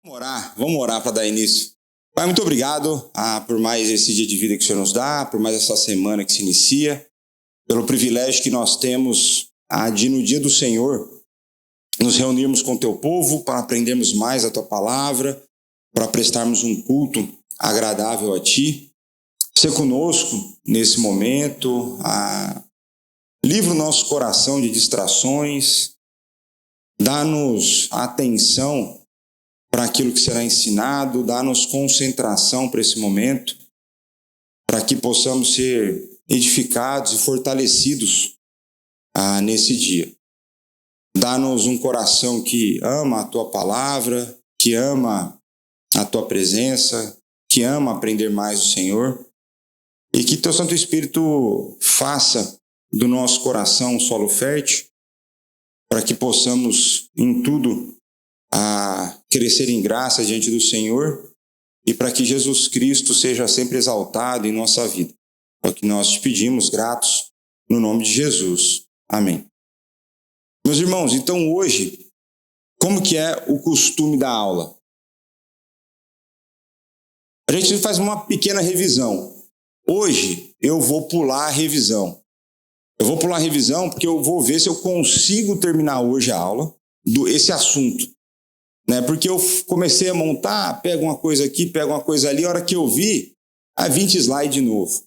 Vamos orar para dar início. Pai, muito obrigado por mais esse dia de vida que o Senhor nos dá, por mais essa semana que se inicia, pelo privilégio que nós temos de, no dia do Senhor, nos reunirmos com o teu povo para aprendermos mais a tua palavra, para prestarmos um culto agradável a ti. Ser conosco nesse momento, livra o nosso coração de distrações, dá-nos atenção para aquilo que será ensinado, dá-nos concentração para esse momento, para que possamos ser edificados e fortalecidos nesse dia. Dá-nos um coração que ama a tua palavra, que ama a tua presença, que ama aprender mais do Senhor, e que teu Santo Espírito faça do nosso coração um solo fértil, para que possamos em tudo crescer em graça diante do Senhor e para que Jesus Cristo seja sempre exaltado em nossa vida. É o que nós te pedimos, gratos, no nome de Jesus. Amém. Meus irmãos, então hoje, como que é o costume da aula? A gente faz uma pequena revisão. Hoje eu vou pular a revisão. Eu vou pular a revisão porque eu vou ver se eu consigo terminar hoje a aula esse assunto. Porque eu comecei a montar, pego uma coisa aqui, pego uma coisa ali, a hora que eu vi, 20 slides de novo.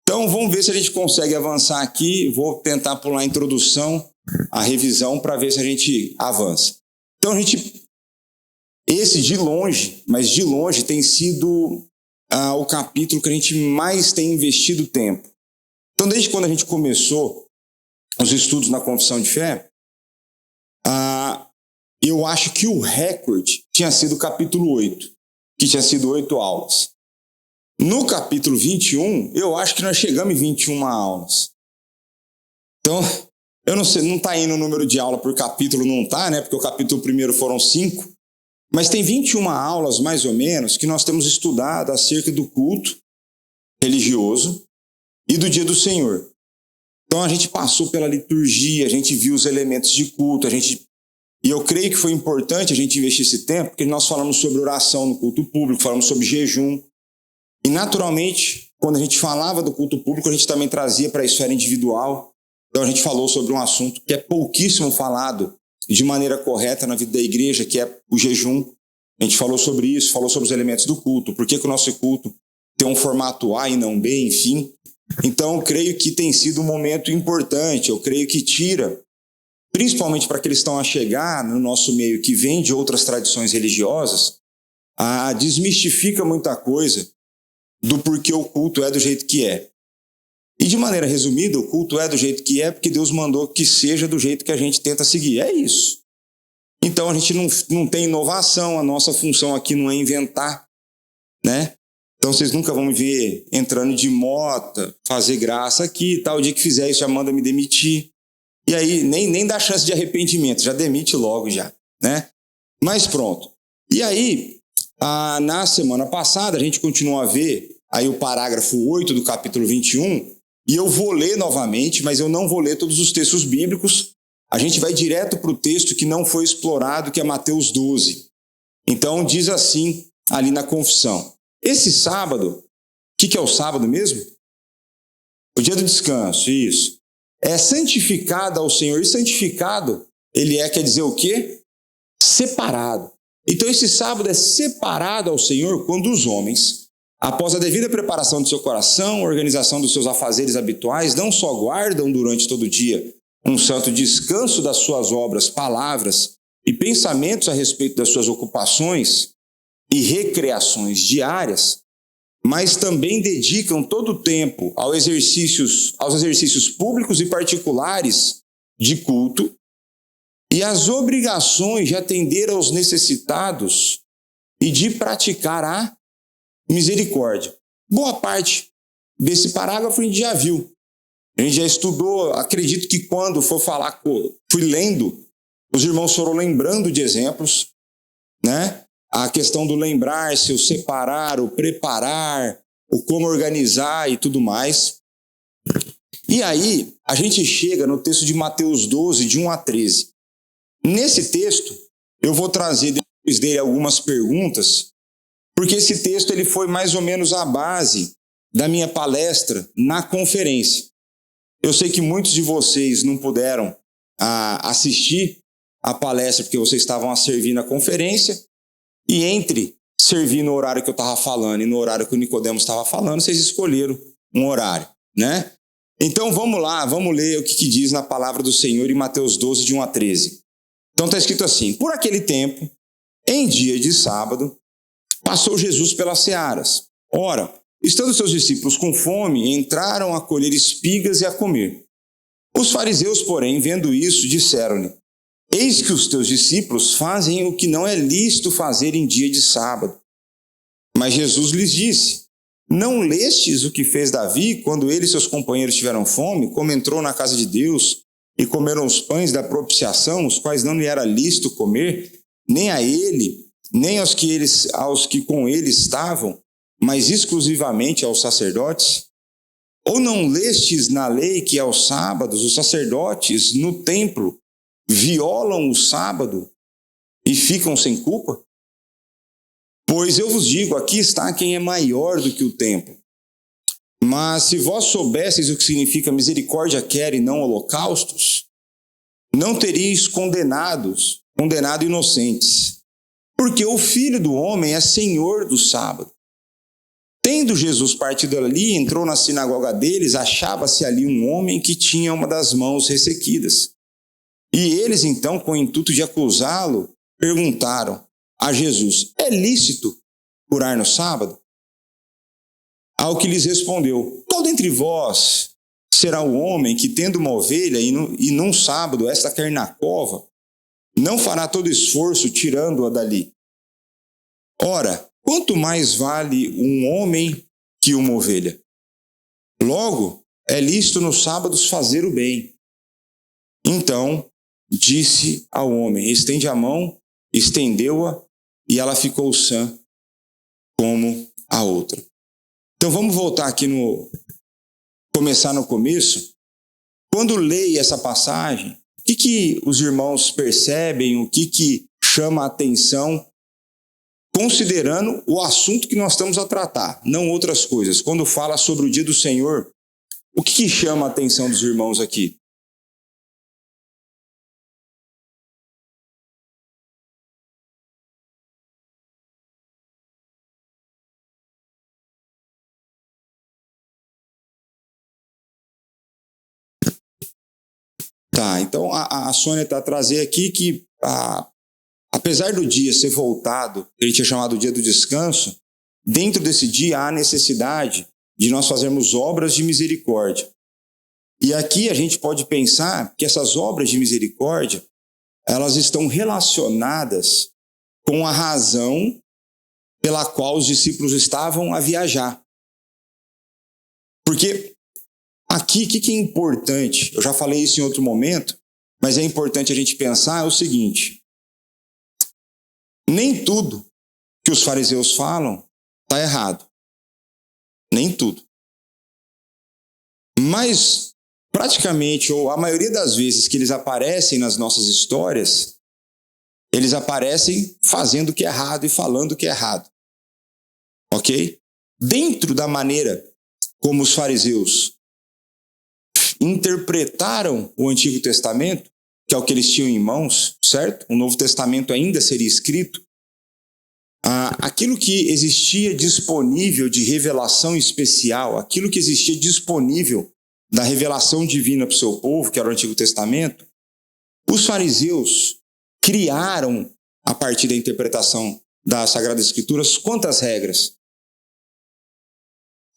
Então vamos ver se a gente consegue avançar aqui, vou tentar pular a introdução, a revisão, para ver se a gente avança. Então esse de longe, mas de longe tem sido o capítulo que a gente mais tem investido tempo. Então desde quando a gente começou os estudos na Confissão de Fé, eu acho que o recorde tinha sido o capítulo 8, que tinha sido 8 aulas. No capítulo 21, eu acho que nós chegamos em 21 aulas. Então, eu não sei, não está indo o número de aula por capítulo, não está, né? Porque o capítulo primeiro foram 5. Mas tem 21 aulas, mais ou menos, que nós temos estudado acerca do culto religioso e do dia do Senhor. Então, a gente passou pela liturgia, a gente viu os elementos de culto, E eu creio que foi importante a gente investir esse tempo, porque nós falamos sobre oração no culto público, falamos sobre jejum. E, naturalmente, quando a gente falava do culto público, a gente também trazia para a esfera individual. Então, a gente falou sobre um assunto que é pouquíssimo falado de maneira correta na vida da igreja, que é o jejum. A gente falou sobre isso, falou sobre os elementos do culto, por que o nosso culto tem um formato A e não B, enfim. Então, eu creio que tem sido um momento importante, eu creio que tira, principalmente para aqueles que estão a chegar no nosso meio, que vem de outras tradições religiosas, desmistifica muita coisa do porquê o culto é do jeito que é. E de maneira resumida, o culto é do jeito que é porque Deus mandou que seja do jeito que a gente tenta seguir. É isso. Então a gente não tem inovação, a nossa função aqui não é inventar, né? Então vocês nunca vão me ver entrando de mota, fazer graça aqui, tal, o dia que fizer isso já manda me demitir. E aí nem dá chance de arrependimento, já demite logo já, né? Mas pronto. E aí, na semana passada, a gente continuou a ver aí o parágrafo 8 do capítulo 21, e eu vou ler novamente, mas eu não vou ler todos os textos bíblicos. A gente vai direto para o texto que não foi explorado, que é Mateus 12. Então diz assim, ali na confissão. Esse sábado, o que é o sábado mesmo? O dia do descanso, isso. É santificado ao Senhor. E santificado, quer dizer o quê? Separado. Então esse sábado é separado ao Senhor quando os homens, após a devida preparação do seu coração, organização dos seus afazeres habituais, não só guardam durante todo o dia um santo descanso das suas obras, palavras e pensamentos a respeito das suas ocupações e recreações diárias, mas também dedicam todo o tempo aos exercícios públicos e particulares de culto e às obrigações de atender aos necessitados e de praticar a misericórdia. Boa parte desse parágrafo a gente já viu. A gente já estudou, acredito que quando for falar, fui lendo, os irmãos foram lembrando de exemplos, né? A questão do lembrar-se, o separar, o preparar, o como organizar e tudo mais. E aí, a gente chega no texto de Mateus 12, de 1 a 13. Nesse texto, eu vou trazer depois dele algumas perguntas, porque esse texto ele foi mais ou menos a base da minha palestra na conferência. Eu sei que muitos de vocês não puderam assistir a palestra porque vocês estavam a servir na conferência, e entre servir no horário que eu estava falando e no horário que o Nicodemos estava falando, vocês escolheram um horário, né? Então vamos lá, vamos ler o que diz na palavra do Senhor em Mateus 12, de 1 a 13. Então está escrito assim: por aquele tempo, em dia de sábado, passou Jesus pelas searas. Ora, estando seus discípulos com fome, entraram a colher espigas e a comer. Os fariseus, porém, vendo isso, disseram-lhe: eis que os teus discípulos fazem o que não é lícito fazer em dia de sábado. Mas Jesus lhes disse: não lestes o que fez Davi quando ele e seus companheiros tiveram fome, como entrou na casa de Deus e comeram os pães da propiciação, os quais não lhe era lícito comer, nem a ele, nem aos que com ele estavam, mas exclusivamente aos sacerdotes? Ou não lestes na lei que aos sábados os sacerdotes no templo violam o sábado e ficam sem culpa? Pois eu vos digo, aqui está quem é maior do que o templo. Mas se vós soubesseis o que significa misericórdia quer e não holocaustos, não teríeis condenado inocentes, porque o Filho do Homem é Senhor do sábado. Tendo Jesus partido ali, entrou na sinagoga deles, achava-se ali um homem que tinha uma das mãos ressequidas. E eles, então, com o intuito de acusá-lo, perguntaram a Jesus: é lícito curar no sábado? Ao que lhes respondeu: qual dentre vós será o homem que, tendo uma ovelha e num sábado esta cair na cova, não fará todo esforço tirando-a dali? Ora, quanto mais vale um homem que uma ovelha? Logo, é lícito nos sábados fazer o bem. Então disse ao homem: estende a mão. Estendeu-a e ela ficou sã como a outra. Então vamos voltar aqui começar no começo. Quando leio essa passagem, o que os irmãos percebem, o que chama a atenção, considerando o assunto que nós estamos a tratar, não outras coisas? Quando fala sobre o dia do Senhor, o que chama a atenção dos irmãos aqui? Tá, então a Sônia está a trazer aqui que, apesar do dia ser voltado, que a gente tinha chamado dia do descanso, dentro desse dia há necessidade de nós fazermos obras de misericórdia. E aqui a gente pode pensar que essas obras de misericórdia, elas estão relacionadas com a razão pela qual os discípulos estavam a viajar. Porque aqui, o que é importante? Eu já falei isso em outro momento, mas é importante a gente pensar o seguinte: nem tudo que os fariseus falam está errado. Nem tudo. Mas, praticamente, ou a maioria das vezes que eles aparecem nas nossas histórias, eles aparecem fazendo o que é errado e falando o que é errado. Ok? Dentro da maneira como os fariseus interpretaram o Antigo Testamento, que é o que eles tinham em mãos, certo? O Novo Testamento ainda seria escrito. Aquilo que existia disponível de revelação especial, aquilo que existia disponível da revelação divina para o seu povo, que era o Antigo Testamento, os fariseus criaram, a partir da interpretação das Sagradas Escrituras, quantas regras?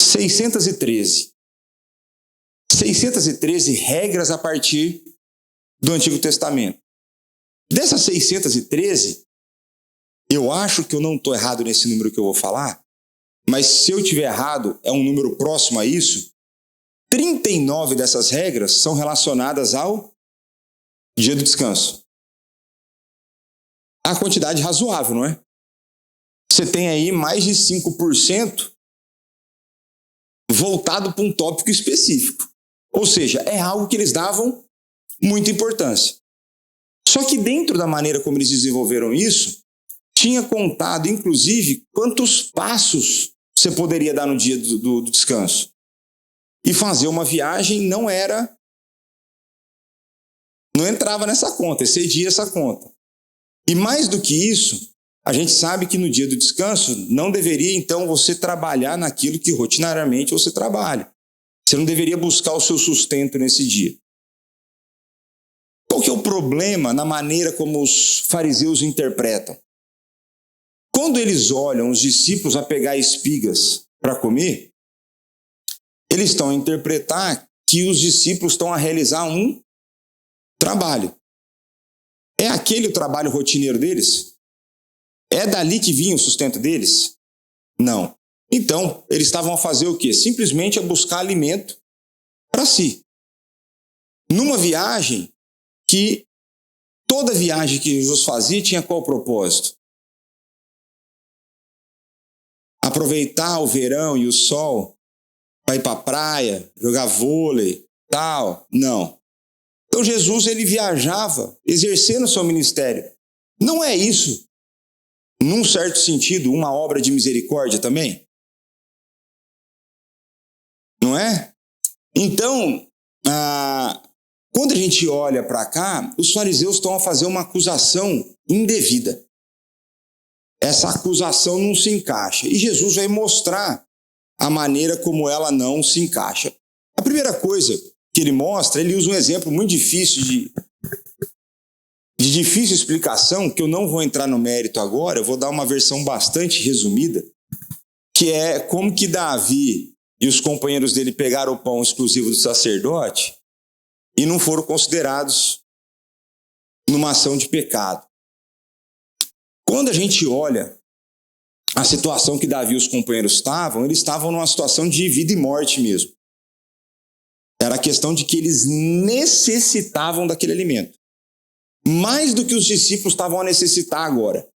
613. 613 regras a partir do Antigo Testamento. Dessas 613, eu acho que eu não estou errado nesse número que eu vou falar, mas se eu estiver errado, é um número próximo a isso. 39 dessas regras são relacionadas ao dia do descanso. A quantidade razoável, não é? Você tem aí mais de 5% voltado para um tópico específico. Ou seja, é algo que eles davam muita importância. Só que dentro da maneira como eles desenvolveram isso, tinha contado, inclusive, quantos passos você poderia dar no dia do descanso. E fazer uma viagem não entrava nessa conta, excedia essa conta. E mais do que isso, a gente sabe que no dia do descanso não deveria, então, você trabalhar naquilo que rotinariamente você trabalha. Você não deveria buscar o seu sustento nesse dia. Qual que é o problema na maneira como os fariseus interpretam? Quando eles olham os discípulos a pegar espigas para comer, eles estão a interpretar que os discípulos estão a realizar um trabalho. É aquele o trabalho rotineiro deles? É dali que vinha o sustento deles? Não. Então, eles estavam a fazer o quê? Simplesmente a buscar alimento para si. Numa viagem que toda viagem que Jesus fazia tinha qual propósito? Aproveitar o verão e o sol para ir para a praia, jogar vôlei, tal. Não. Então Jesus ele viajava exercendo o seu ministério. Não é isso, num certo sentido, uma obra de misericórdia também? Não é? Então, quando a gente olha para cá, os fariseus estão a fazer uma acusação indevida. Essa acusação não se encaixa. E Jesus vai mostrar a maneira como ela não se encaixa. A primeira coisa que ele mostra, ele usa um exemplo muito difícil de difícil explicação, que eu não vou entrar no mérito agora, eu vou dar uma versão bastante resumida, que é como que Davi e os companheiros dele pegaram o pão exclusivo do sacerdote e não foram considerados numa ação de pecado. Quando a gente olha a situação que Davi e os companheiros estavam, eles estavam numa situação de vida e morte mesmo. Era a questão de que eles necessitavam daquele alimento. Mais do que os discípulos estavam a necessitar agora.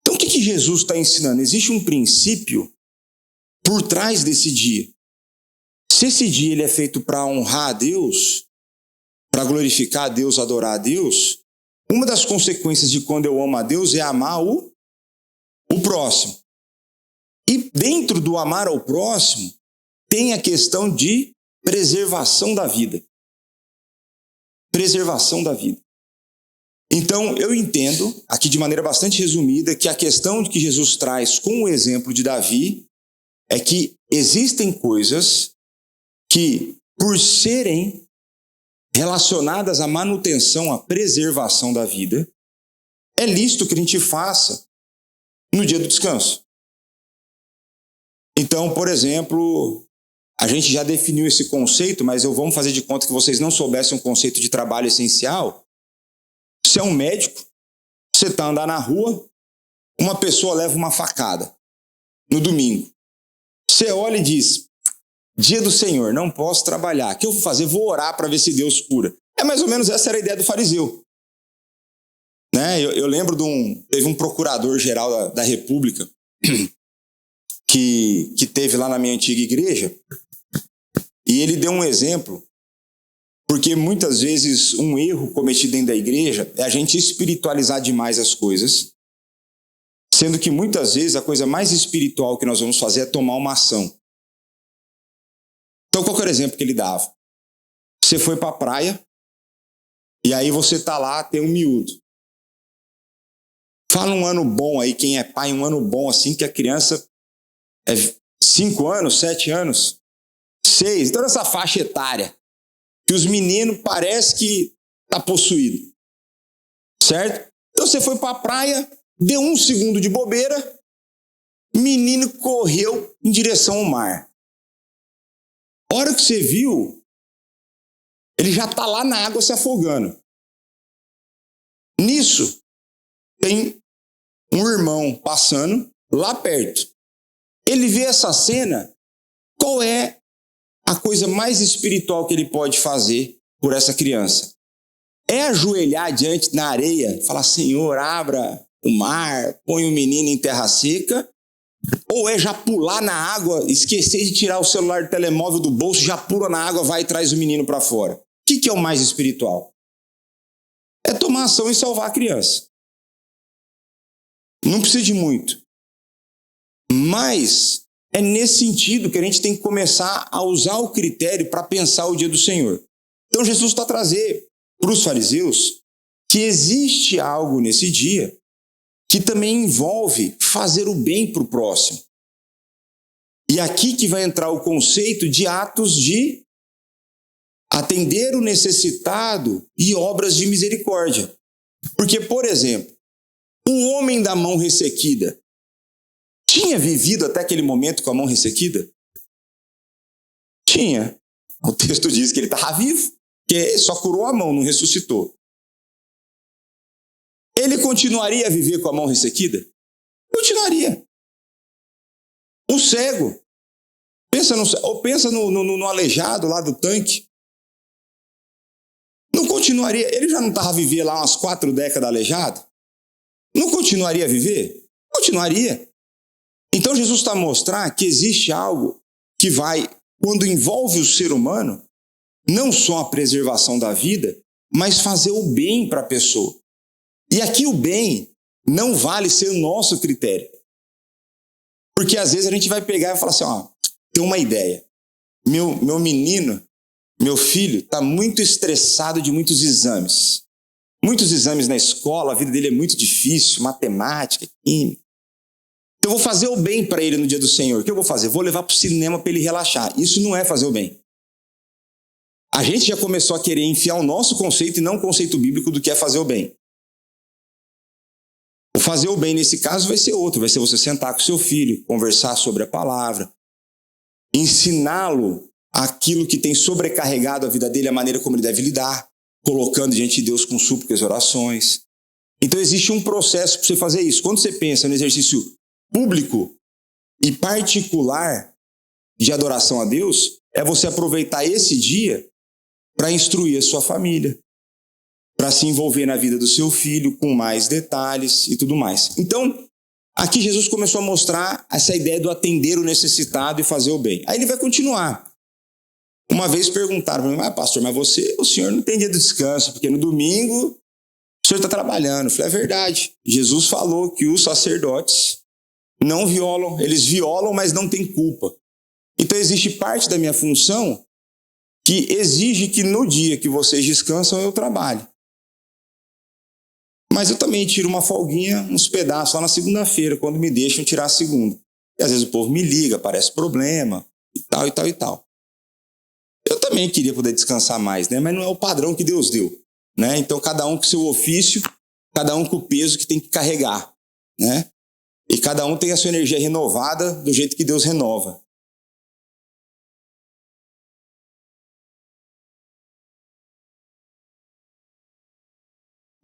Então o que Jesus está ensinando? Existe um princípio por trás desse dia. Se esse dia ele é feito para honrar a Deus, para glorificar a Deus, adorar a Deus, uma das consequências de quando eu amo a Deus é amar o próximo. E dentro do amar ao próximo, tem a questão de preservação da vida. Preservação da vida. Então, eu entendo, aqui de maneira bastante resumida, que a questão que Jesus traz com o exemplo de Davi é que existem coisas que, por serem relacionadas à manutenção, à preservação da vida, é lícito que a gente faça no dia do descanso. Então, por exemplo, a gente já definiu esse conceito, mas vamos fazer de conta que vocês não soubessem o conceito de trabalho essencial. Você é um médico, você está andando na rua, uma pessoa leva uma facada no domingo. Você olha e diz, dia do Senhor, não posso trabalhar. O que eu vou fazer? Vou orar para ver se Deus cura. É mais ou menos essa era a ideia do fariseu. Né? Eu lembro teve um procurador-geral da República que teve lá na minha antiga igreja, e ele deu um exemplo, porque muitas vezes um erro cometido dentro da igreja é a gente espiritualizar demais as coisas, sendo que muitas vezes a coisa mais espiritual que nós vamos fazer é tomar uma ação. Então, qual que era o exemplo que ele dava? Você foi para a praia, e aí você está lá, tem um miúdo. Fala um ano bom aí, quem é pai, um ano bom assim, que a criança é 5 anos, 7 anos, 6. Então, nessa faixa etária, que os meninos parecem que tá possuído. Certo? Então, você foi para a praia, deu 1 segundo de bobeira, menino correu em direção ao mar. A hora que você viu, ele já está lá na água se afogando. Nisso, tem um irmão passando lá perto. Ele vê essa cena, qual é a coisa mais espiritual que ele pode fazer por essa criança? É ajoelhar diante na areia, falar, Senhor, abra o mar, põe o menino em terra seca? Ou é já pular na água, esquecer de tirar o celular do telemóvel do bolso, já pula na água, vai e traz o menino para fora? O que é o mais espiritual? É tomar ação e salvar a criança. Não precisa de muito. Mas é nesse sentido que a gente tem que começar a usar o critério para pensar o dia do Senhor. Então Jesus está a trazer para os fariseus que existe algo nesse dia que também envolve fazer o bem para o próximo. E aqui que vai entrar o conceito de atos de atender o necessitado e obras de misericórdia. Porque, por exemplo, um homem da mão ressequida tinha vivido até aquele momento com a mão ressequida? Tinha. O texto diz que ele estava vivo, que só curou a mão, não ressuscitou. Ele continuaria a viver com a mão ressequida? Continuaria. O cego, pensa no aleijado lá do tanque. Não continuaria, ele já não estava a viver lá umas 4 décadas aleijado? Não continuaria a viver? Continuaria. Então Jesus está a mostrar que existe algo que vai, quando envolve o ser humano, não só a preservação da vida, mas fazer o bem para a pessoa. E aqui o bem não vale ser o nosso critério. Porque às vezes a gente vai pegar e falar assim, ó, tem uma ideia. Meu menino, meu filho, está muito estressado de muitos exames. Muitos exames na escola, a vida dele é muito difícil, matemática, química. Então eu vou fazer o bem para ele no dia do Senhor. O que eu vou fazer? Vou levar para o cinema para ele relaxar. Isso não é fazer o bem. A gente já começou a querer enfiar o nosso conceito e não o conceito bíblico do que é fazer o bem. O fazer o bem nesse caso vai ser outro. Vai ser você sentar com seu filho, conversar sobre a palavra, ensiná-lo aquilo que tem sobrecarregado a vida dele, a maneira como ele deve lidar, colocando diante de Deus com súplicas e orações. Então existe um processo para você fazer isso. Quando você pensa no exercício público e particular de adoração a Deus, é você aproveitar esse dia para instruir a sua família, para se envolver na vida do seu filho com mais detalhes e tudo mais. Então, aqui Jesus começou a mostrar essa ideia do atender o necessitado e fazer o bem. Aí ele vai continuar. Uma vez perguntaram para mim, pastor, mas o senhor não tem dia de descanso, porque no domingo o senhor está trabalhando. Eu falei, é verdade. Jesus falou que os sacerdotes não violam, eles violam, mas não têm culpa. Então existe parte da minha função que exige que no dia que vocês descansam eu trabalhe. Mas eu também tiro uma folguinha, uns pedaços lá na segunda-feira, quando me deixam tirar a segunda. E às vezes o povo me liga, aparece problema, e tal, e tal, e tal. Eu também queria poder descansar mais, né? Mas não é o padrão que Deus deu, né? Então cada um com seu ofício, cada um com o peso que tem que carregar, né? E cada um tem a sua energia renovada do jeito que Deus renova.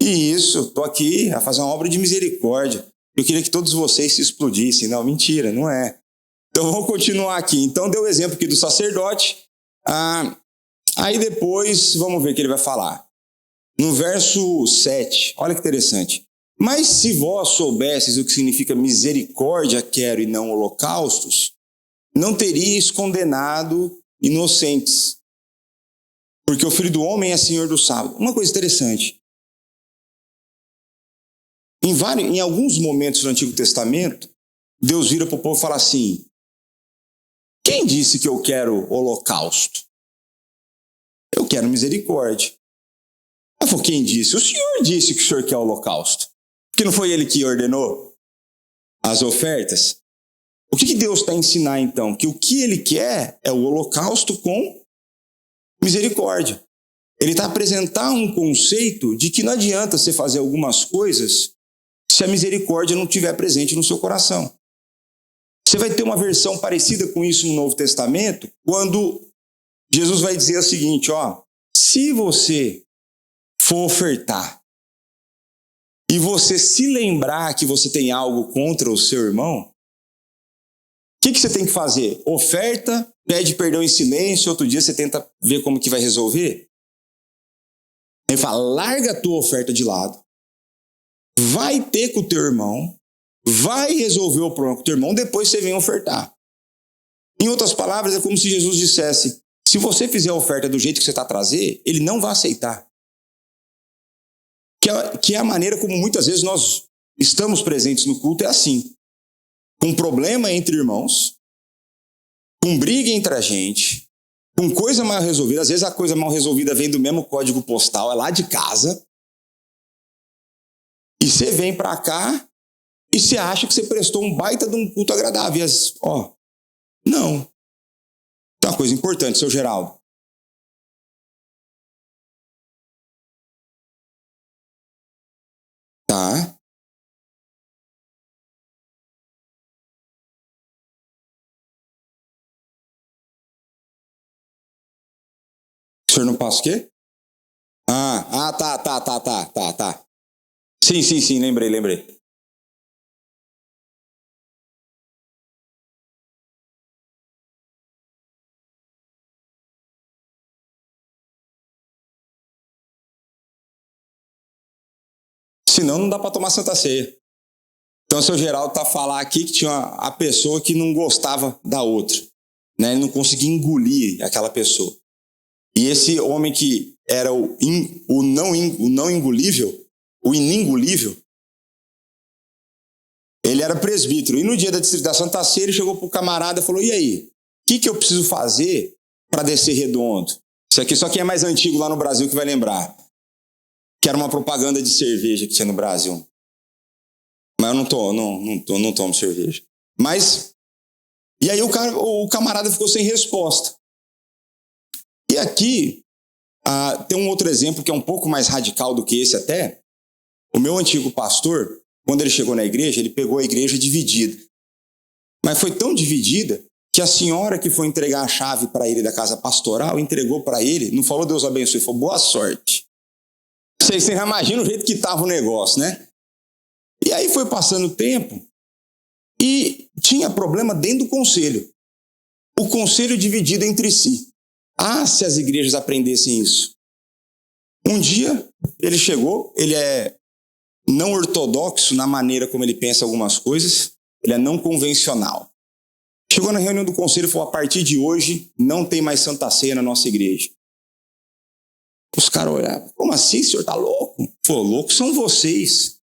E isso, estou aqui a fazer uma obra de misericórdia. Eu queria que todos vocês se explodissem. Não, mentira, não é. Então vamos continuar aqui. Então deu o exemplo aqui do sacerdote. Aí depois, vamos ver o que ele vai falar. No verso 7, olha que interessante. Mas se vós soubesses o que significa misericórdia quero e não holocaustos, não teríeis condenado inocentes. Porque o Filho do Homem é Senhor do sábado. Uma coisa interessante. Em alguns momentos do Antigo Testamento, Deus vira para o povo e fala assim, quem disse que eu quero holocausto? Eu quero misericórdia. Mas foi quem disse? O Senhor disse que o Senhor quer holocausto. Porque não foi Ele que ordenou as ofertas? O que Deus está a ensinar então? Que o que Ele quer é o holocausto com misericórdia. Ele está a apresentar um conceito de que não adianta você fazer algumas coisas se a misericórdia não estiver presente no seu coração. Você vai ter uma versão parecida com isso no Novo Testamento, quando Jesus vai dizer o seguinte, ó, se você for ofertar e você se lembrar que você tem algo contra o seu irmão, o que você tem que fazer? Oferta, pede perdão em silêncio, outro dia você tenta ver como que vai resolver? Ele fala, larga a tua oferta de lado, vai ter com o teu irmão, vai resolver o problema com o teu irmão, depois você vem ofertar. Em outras palavras, é como se Jesus dissesse, se você fizer a oferta do jeito que você está a trazer, ele não vai aceitar. Que é a maneira como muitas vezes nós estamos presentes no culto é assim. Com problema entre irmãos, com briga entre a gente, com coisa mal resolvida. Às vezes a coisa mal resolvida vem do mesmo código postal, é lá de casa. E você vem para cá e você acha que você prestou um baita de um culto agradável. Não. Então, uma coisa importante, seu Geraldo. Tá? O senhor não passa o quê? Tá. Sim, lembrei. Senão não dá para tomar Santa Ceia. Então, o seu Geraldo está a falar aqui que tinha a pessoa que não gostava da outra. Né? Ele não conseguia engolir aquela pessoa. E esse homem que era o não engolível, o inengolível, ele era presbítero. E no dia da Santa Ceia, ele chegou para o camarada e falou: e aí, o que eu preciso fazer para descer redondo? Isso aqui só quem é mais antigo lá no Brasil que vai lembrar. Que era uma propaganda de cerveja que tinha no Brasil. Mas eu não tomo cerveja. Mas, e aí o camarada ficou sem resposta. E aqui, tem um outro exemplo que é um pouco mais radical do que esse até. O meu antigo pastor, quando ele chegou na igreja, ele pegou a igreja dividida. Mas foi tão dividida que a senhora que foi entregar a chave para ele da casa pastoral, entregou para ele, não falou Deus abençoe, falou boa sorte. Vocês já imaginam o jeito que estava o negócio, né? E aí foi passando o tempo e tinha problema dentro do conselho. O conselho dividido entre si. Se as igrejas aprendessem isso. Um dia ele chegou, ele é não ortodoxo na maneira como ele pensa algumas coisas, ele é não convencional. Chegou na reunião do conselho e falou: a partir de hoje não tem mais Santa Ceia na nossa igreja. Os caras olharam: como assim, senhor está louco? Falou: louco são vocês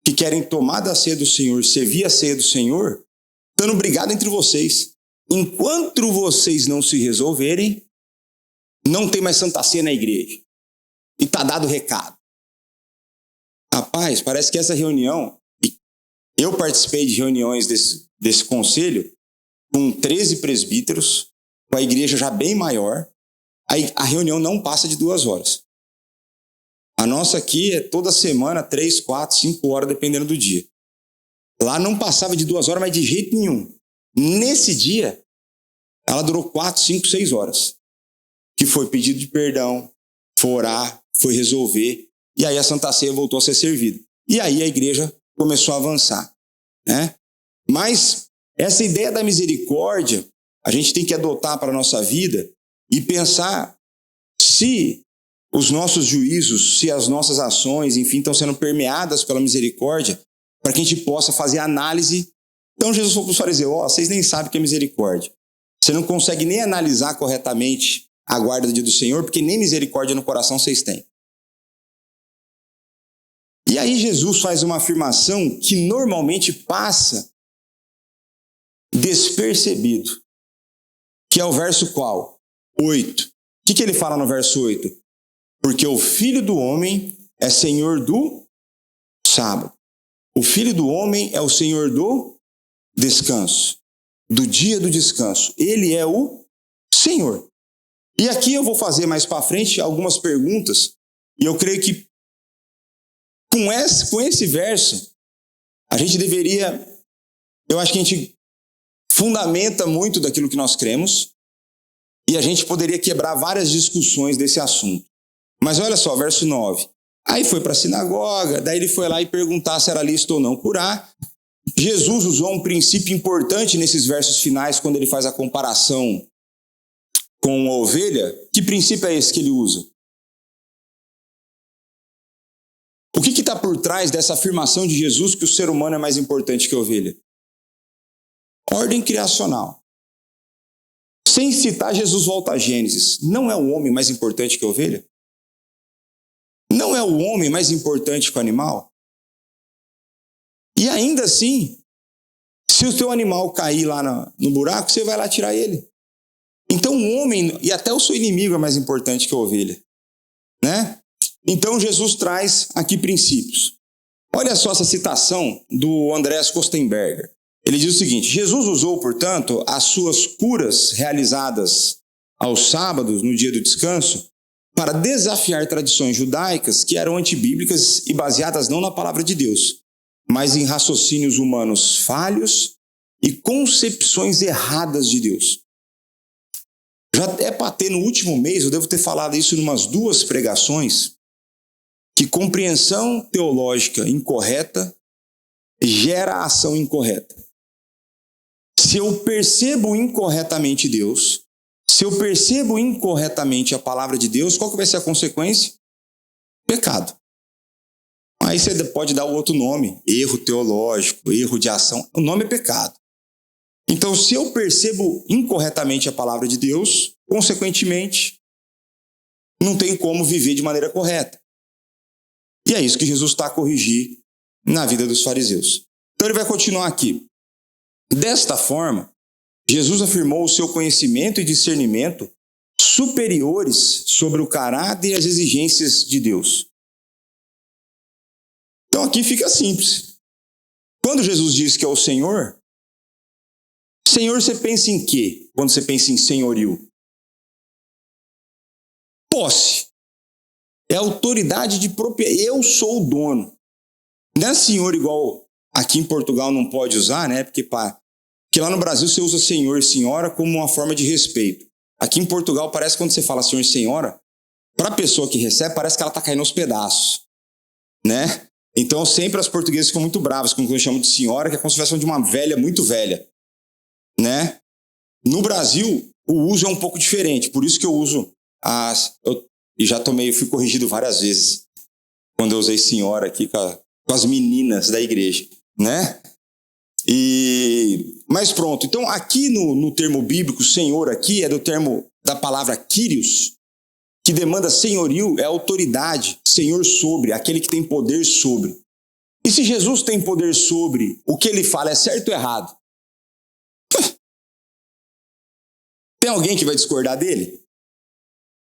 que querem tomar da ceia do Senhor, servir a ceia do Senhor, estando brigado entre vocês. Enquanto vocês não se resolverem, não tem mais Santa Ceia na igreja. E está dado o recado. Rapaz, parece que essa reunião, eu participei de reuniões desse conselho com 13 presbíteros, com a igreja já bem maior, a reunião não passa de 2 horas. A nossa aqui é toda semana, 3, 4, 5 horas, dependendo do dia. Lá não passava de 2 horas, mas de jeito nenhum. Nesse dia, ela durou 4, 5, 6 horas. Que foi pedido de perdão, foi orar, foi resolver, e aí a Santa Ceia voltou a ser servida. E aí a igreja começou a avançar. Né? Mas essa ideia da misericórdia, a gente tem que adotar para a nossa vida e pensar se os nossos juízos, se as nossas ações, enfim, estão sendo permeadas pela misericórdia, para que a gente possa fazer análise. Então Jesus falou para os fariseus: vocês nem sabem o que é misericórdia. Você não consegue nem analisar corretamente a guarda do dia do Senhor, porque nem misericórdia no coração vocês têm. E aí Jesus faz uma afirmação que normalmente passa despercebido, que é o verso qual? 8. O que ele fala no verso 8? Porque o Filho do Homem é Senhor do sábado. O Filho do Homem é o Senhor do descanso, do dia do descanso. Ele é o Senhor. E aqui eu vou fazer mais para frente algumas perguntas, e eu creio que com esse verso, a gente deveria, eu acho que a gente fundamenta muito daquilo que nós cremos, e a gente poderia quebrar várias discussões desse assunto. Mas olha só, verso 9. Aí foi para a sinagoga, daí ele foi lá e perguntar se era lícito ou não curar. Jesus usou um princípio importante nesses versos finais, quando ele faz a comparação com a ovelha. Que princípio é esse que ele usa? O que está por trás dessa afirmação de Jesus que o ser humano é mais importante que a ovelha? Ordem criacional. Sem citar, Jesus volta a Gênesis. Não é o homem mais importante que a ovelha? Não é o homem mais importante que o animal? E ainda assim, se o teu animal cair lá no buraco, você vai lá tirar ele. Então o homem, e até o seu inimigo é mais importante que a ovelha, né? Então Jesus traz aqui princípios. Olha só essa citação do Andreas Kostenberger. Ele diz o seguinte: Jesus usou, portanto, as suas curas realizadas aos sábados, no dia do descanso, para desafiar tradições judaicas que eram antibíblicas e baseadas não na palavra de Deus, mas em raciocínios humanos falhos e concepções erradas de Deus. Já é para ter no último mês, eu devo ter falado isso em umas 2 pregações, que compreensão teológica incorreta gera ação incorreta. Se eu percebo incorretamente Deus, se eu percebo incorretamente a palavra de Deus, qual que vai ser a consequência? Pecado. Aí você pode dar outro nome, erro teológico, erro de ação. O nome é pecado. Então, se eu percebo incorretamente a palavra de Deus, consequentemente, não tem como viver de maneira correta. E é isso que Jesus está a corrigir na vida dos fariseus. Então ele vai continuar aqui. Desta forma, Jesus afirmou o seu conhecimento e discernimento superiores sobre o caráter e as exigências de Deus. Então aqui fica simples. Quando Jesus diz que é o Senhor, Senhor você pensa em quê? Quando você pensa em senhorio? Posse. É autoridade de propriedade. Eu sou o dono. Não é senhor igual aqui em Portugal não pode usar, né? Porque lá no Brasil você usa senhor e senhora como uma forma de respeito. Aqui em Portugal parece que quando você fala senhor e senhora, para a pessoa que recebe, parece que ela está caindo aos pedaços, né? Então sempre as portuguesas ficam muito bravas quando eu chamo de senhora, que é como se fosse de uma velha muito velha, né? No Brasil, o uso é um pouco diferente, por isso que eu uso e já fui corrigido várias vezes quando eu usei senhora aqui com as meninas da igreja, né? Mas pronto, então aqui no termo bíblico, senhor aqui é do termo da palavra Kyrios, que demanda senhorio, é autoridade, senhor sobre, aquele que tem poder sobre. E se Jesus tem poder sobre, o que ele fala é certo ou errado? Tem alguém que vai discordar dele?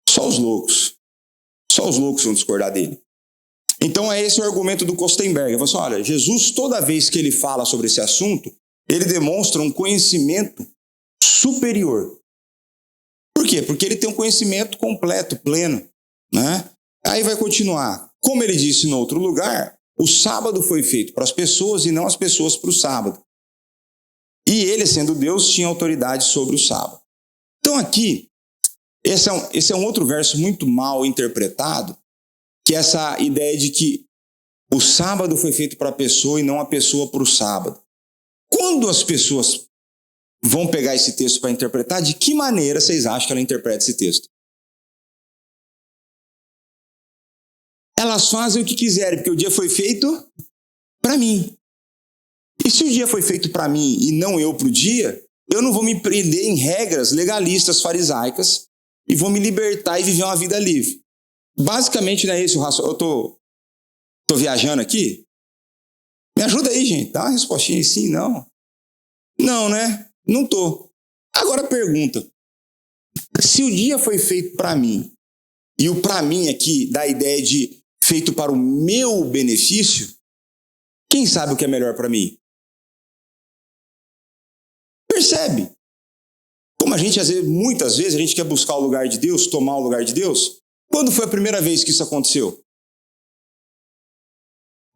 Só os loucos. Só os loucos vão discordar dele. Então é esse o argumento do Kostenberger. Ele falou assim, olha, Jesus, toda vez que ele fala sobre esse assunto, ele demonstra um conhecimento superior. Por quê? Porque ele tem um conhecimento completo, pleno, né? Aí vai continuar. Como ele disse em outro lugar, o sábado foi feito para as pessoas e não as pessoas para o sábado. E ele, sendo Deus, tinha autoridade sobre o sábado. Então aqui, esse é um outro verso muito mal interpretado, que é essa ideia de que o sábado foi feito para a pessoa e não a pessoa para o sábado. Quando as pessoas vão pegar esse texto para interpretar, de que maneira vocês acham que ela interpreta esse texto? Elas fazem o que quiserem, porque o dia foi feito para mim. E se o dia foi feito para mim e não eu para o dia, eu não vou me prender em regras legalistas farisaicas e vou me libertar e viver uma vida livre. Basicamente não é esse o raciocínio. Eu tô viajando aqui? Me ajuda aí, gente. Dá uma respostinha aí, sim, não. Não, né? Não tô. Agora pergunta. Se o dia foi feito para mim, e o para mim aqui dá a ideia de feito para o meu benefício, quem sabe o que é melhor para mim? Percebe? Como a gente, muitas vezes, a gente quer buscar o lugar de Deus, tomar o lugar de Deus. Quando foi a primeira vez que isso aconteceu?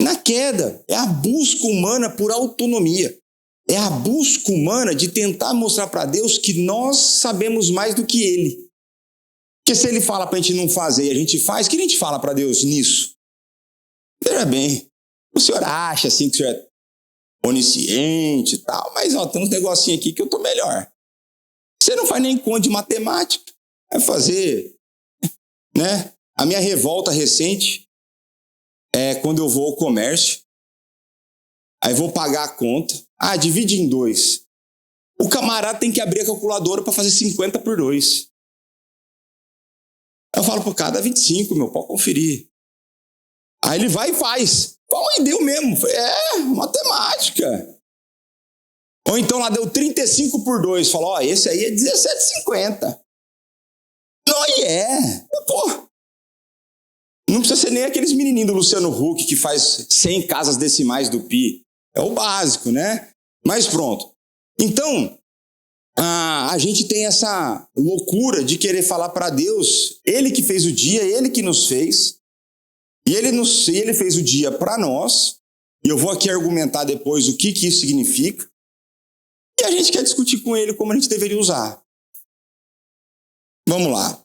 Na queda. É a busca humana por autonomia. É a busca humana de tentar mostrar para Deus que nós sabemos mais do que Ele. Porque se Ele fala para a gente não fazer e a gente faz, o que a gente fala para Deus nisso? Veja bem, o senhor acha assim que o senhor é onisciente e tal, mas tem uns negocinhos aqui que eu estou melhor. Você não faz nem conta de matemática, vai fazer, né? A minha revolta recente é quando eu vou ao comércio, aí vou pagar a conta, divide em 2. O camarada tem que abrir a calculadora para fazer 50 por 2. Eu falo pro cara, dá 25, meu, pode conferir. Aí ele vai e faz. E deu mesmo. Matemática. matemática. Ou então lá deu 35 por 2. Falou, ó, esse aí é 17,50. Não é. Pô. Não precisa ser nem aqueles menininhos do Luciano Huck que faz 100 casas decimais do pi. É o básico, né? Mas pronto. Então, a gente tem essa loucura de querer falar para Deus, Ele que fez o dia, Ele que nos fez, e Ele fez o dia para nós, e eu vou aqui argumentar depois o que isso significa, e a gente quer discutir com Ele como a gente deveria usar. Vamos lá.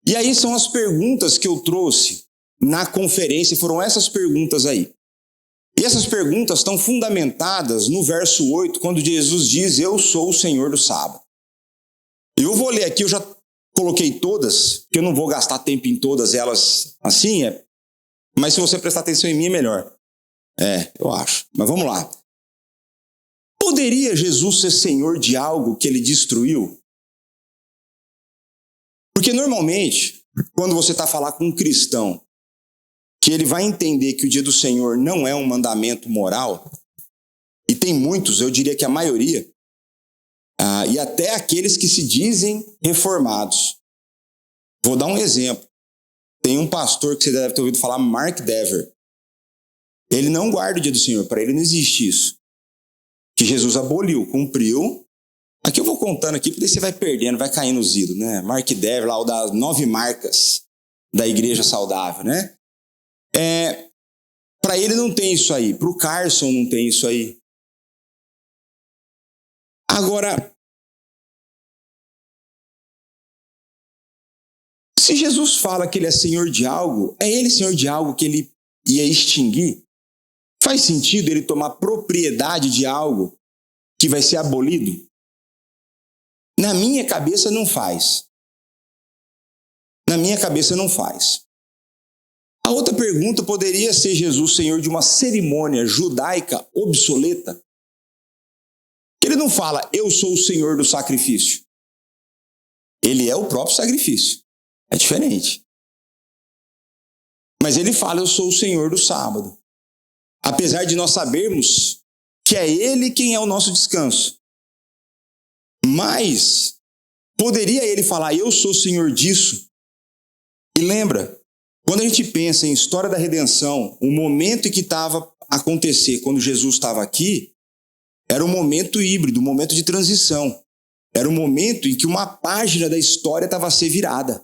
E aí são as perguntas que eu trouxe na conferência, foram essas perguntas aí. E essas perguntas estão fundamentadas no verso 8, quando Jesus diz, eu sou o Senhor do sábado. Eu vou ler aqui, eu já coloquei todas, porque eu não vou gastar tempo em todas elas assim, mas se você prestar atenção em mim é melhor. Eu acho. Mas vamos lá. Poderia Jesus ser Senhor de algo que Ele destruiu? Porque normalmente, quando você está a falar com um cristão, que ele vai entender que o dia do Senhor não é um mandamento moral, e tem muitos, eu diria que a maioria, e até aqueles que se dizem reformados. Vou dar um exemplo. Tem um pastor que você deve ter ouvido falar, Mark Dever. Ele não guarda o dia do Senhor, para ele não existe isso. Que Jesus aboliu, cumpriu. Aqui eu vou contando aqui, porque daí você vai perdendo, vai caindo os ídolos, né? Mark Dever, lá o das 9 marcas da igreja saudável, né? Para ele não tem isso aí, para o Carson não tem isso aí. Agora, se Jesus fala que Ele é Senhor de algo, é Ele Senhor de algo que Ele ia extinguir? Faz sentido Ele tomar propriedade de algo que vai ser abolido? Na minha cabeça não faz. Na minha cabeça não faz. A outra pergunta, poderia ser Jesus Senhor de uma cerimônia judaica obsoleta? Ele não fala, eu sou o Senhor do sacrifício. Ele é o próprio sacrifício. É diferente. Mas ele fala, eu sou o Senhor do sábado. Apesar de nós sabermos que é Ele quem é o nosso descanso. Mas, poderia ele falar, eu sou o Senhor disso? E lembra, quando a gente pensa em história da redenção, o momento em que estava a acontecer, quando Jesus estava aqui, era um momento híbrido, um momento de transição. Era um momento em que uma página da história estava a ser virada.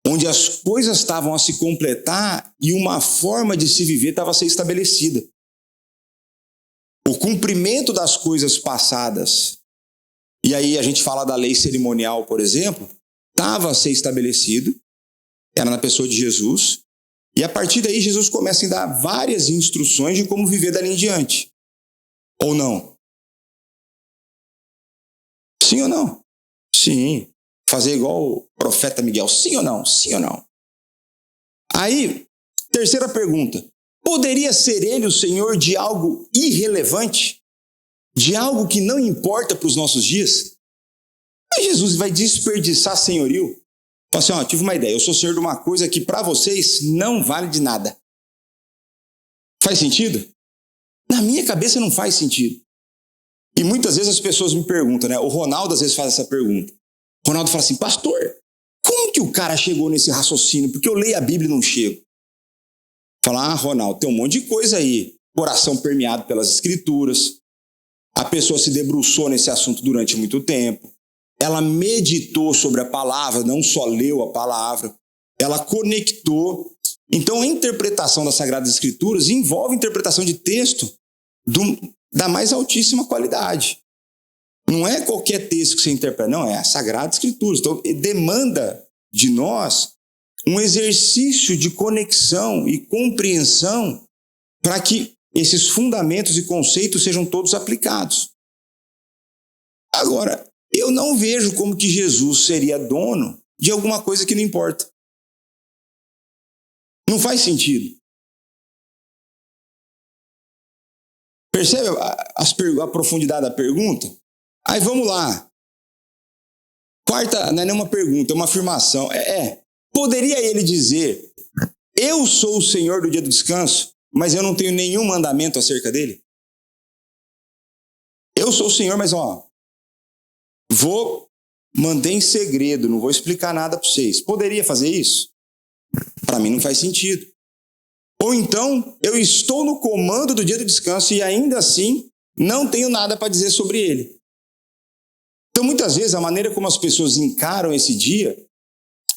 Onde as coisas estavam a se completar e uma forma de se viver estava a ser estabelecida. O cumprimento das coisas passadas, e aí a gente fala da lei cerimonial, por exemplo, estava a ser estabelecido, era na pessoa de Jesus, e a partir daí Jesus começa a dar várias instruções de como viver dali em diante. Ou não? Sim ou não? Sim. Fazer igual o profeta Miguel, sim ou não? Sim ou não? Aí, terceira pergunta. Poderia ser ele o Senhor de algo irrelevante? De algo que não importa para os nossos dias? Aí Jesus vai desperdiçar senhorio? Fala assim, tive uma ideia, eu sou Senhor de uma coisa que para vocês não vale de nada. Faz sentido? Na minha cabeça não faz sentido. E muitas vezes as pessoas me perguntam, né? O Ronaldo às vezes faz essa pergunta. O Ronaldo fala assim, pastor, como que o cara chegou nesse raciocínio? Porque eu leio a Bíblia e não chego. Fala, Ronaldo, tem um monte de coisa aí. Coração permeado pelas escrituras. A pessoa se debruçou nesse assunto durante muito tempo. Ela meditou sobre a palavra, não só leu a palavra. Ela conectou. Então, a interpretação das Sagradas Escrituras envolve interpretação de texto da mais altíssima qualidade. Não é qualquer texto que você interpreta, não, é a Sagrada Escritura. Então, demanda de nós um exercício de conexão e compreensão para que esses fundamentos e conceitos sejam todos aplicados. Agora, eu não vejo como que Jesus seria dono de alguma coisa que não importa. Não faz sentido. Percebe a profundidade da pergunta? Aí vamos lá. Quarta, não é nenhuma pergunta, é uma afirmação. Poderia ele dizer, eu sou o Senhor do dia do descanso? mas eu não tenho nenhum mandamento acerca dele? Eu sou o Senhor, mas vou manter em segredo, não vou explicar nada para vocês. Poderia fazer isso? Para mim não faz sentido. Ou então, eu estou no comando do dia do descanso e ainda assim não tenho nada para dizer sobre ele. Então, muitas vezes, a maneira como as pessoas encaram esse dia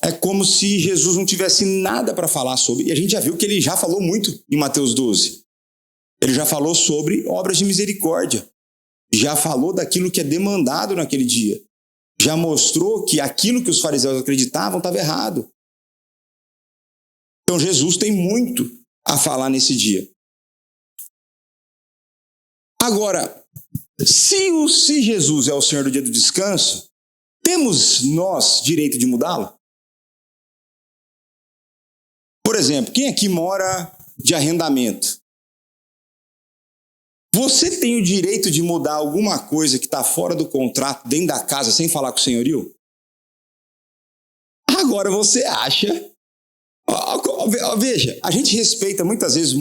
é como se Jesus não tivesse nada para falar sobre. E a gente já viu que ele já falou muito em Mateus 12. Ele já falou sobre obras de misericórdia. Já falou daquilo que é demandado naquele dia. Já mostrou que aquilo que os fariseus acreditavam estava errado. Então, Jesus tem muito a falar nesse dia. Agora, se Jesus é o Senhor do dia do descanso, temos nós direito de mudá-lo? Por exemplo, quem aqui mora de arrendamento? Você tem o direito de mudar alguma coisa que está fora do contrato, dentro da casa, sem falar com o senhorio? Agora você acha... Veja, a gente respeita muitas vezes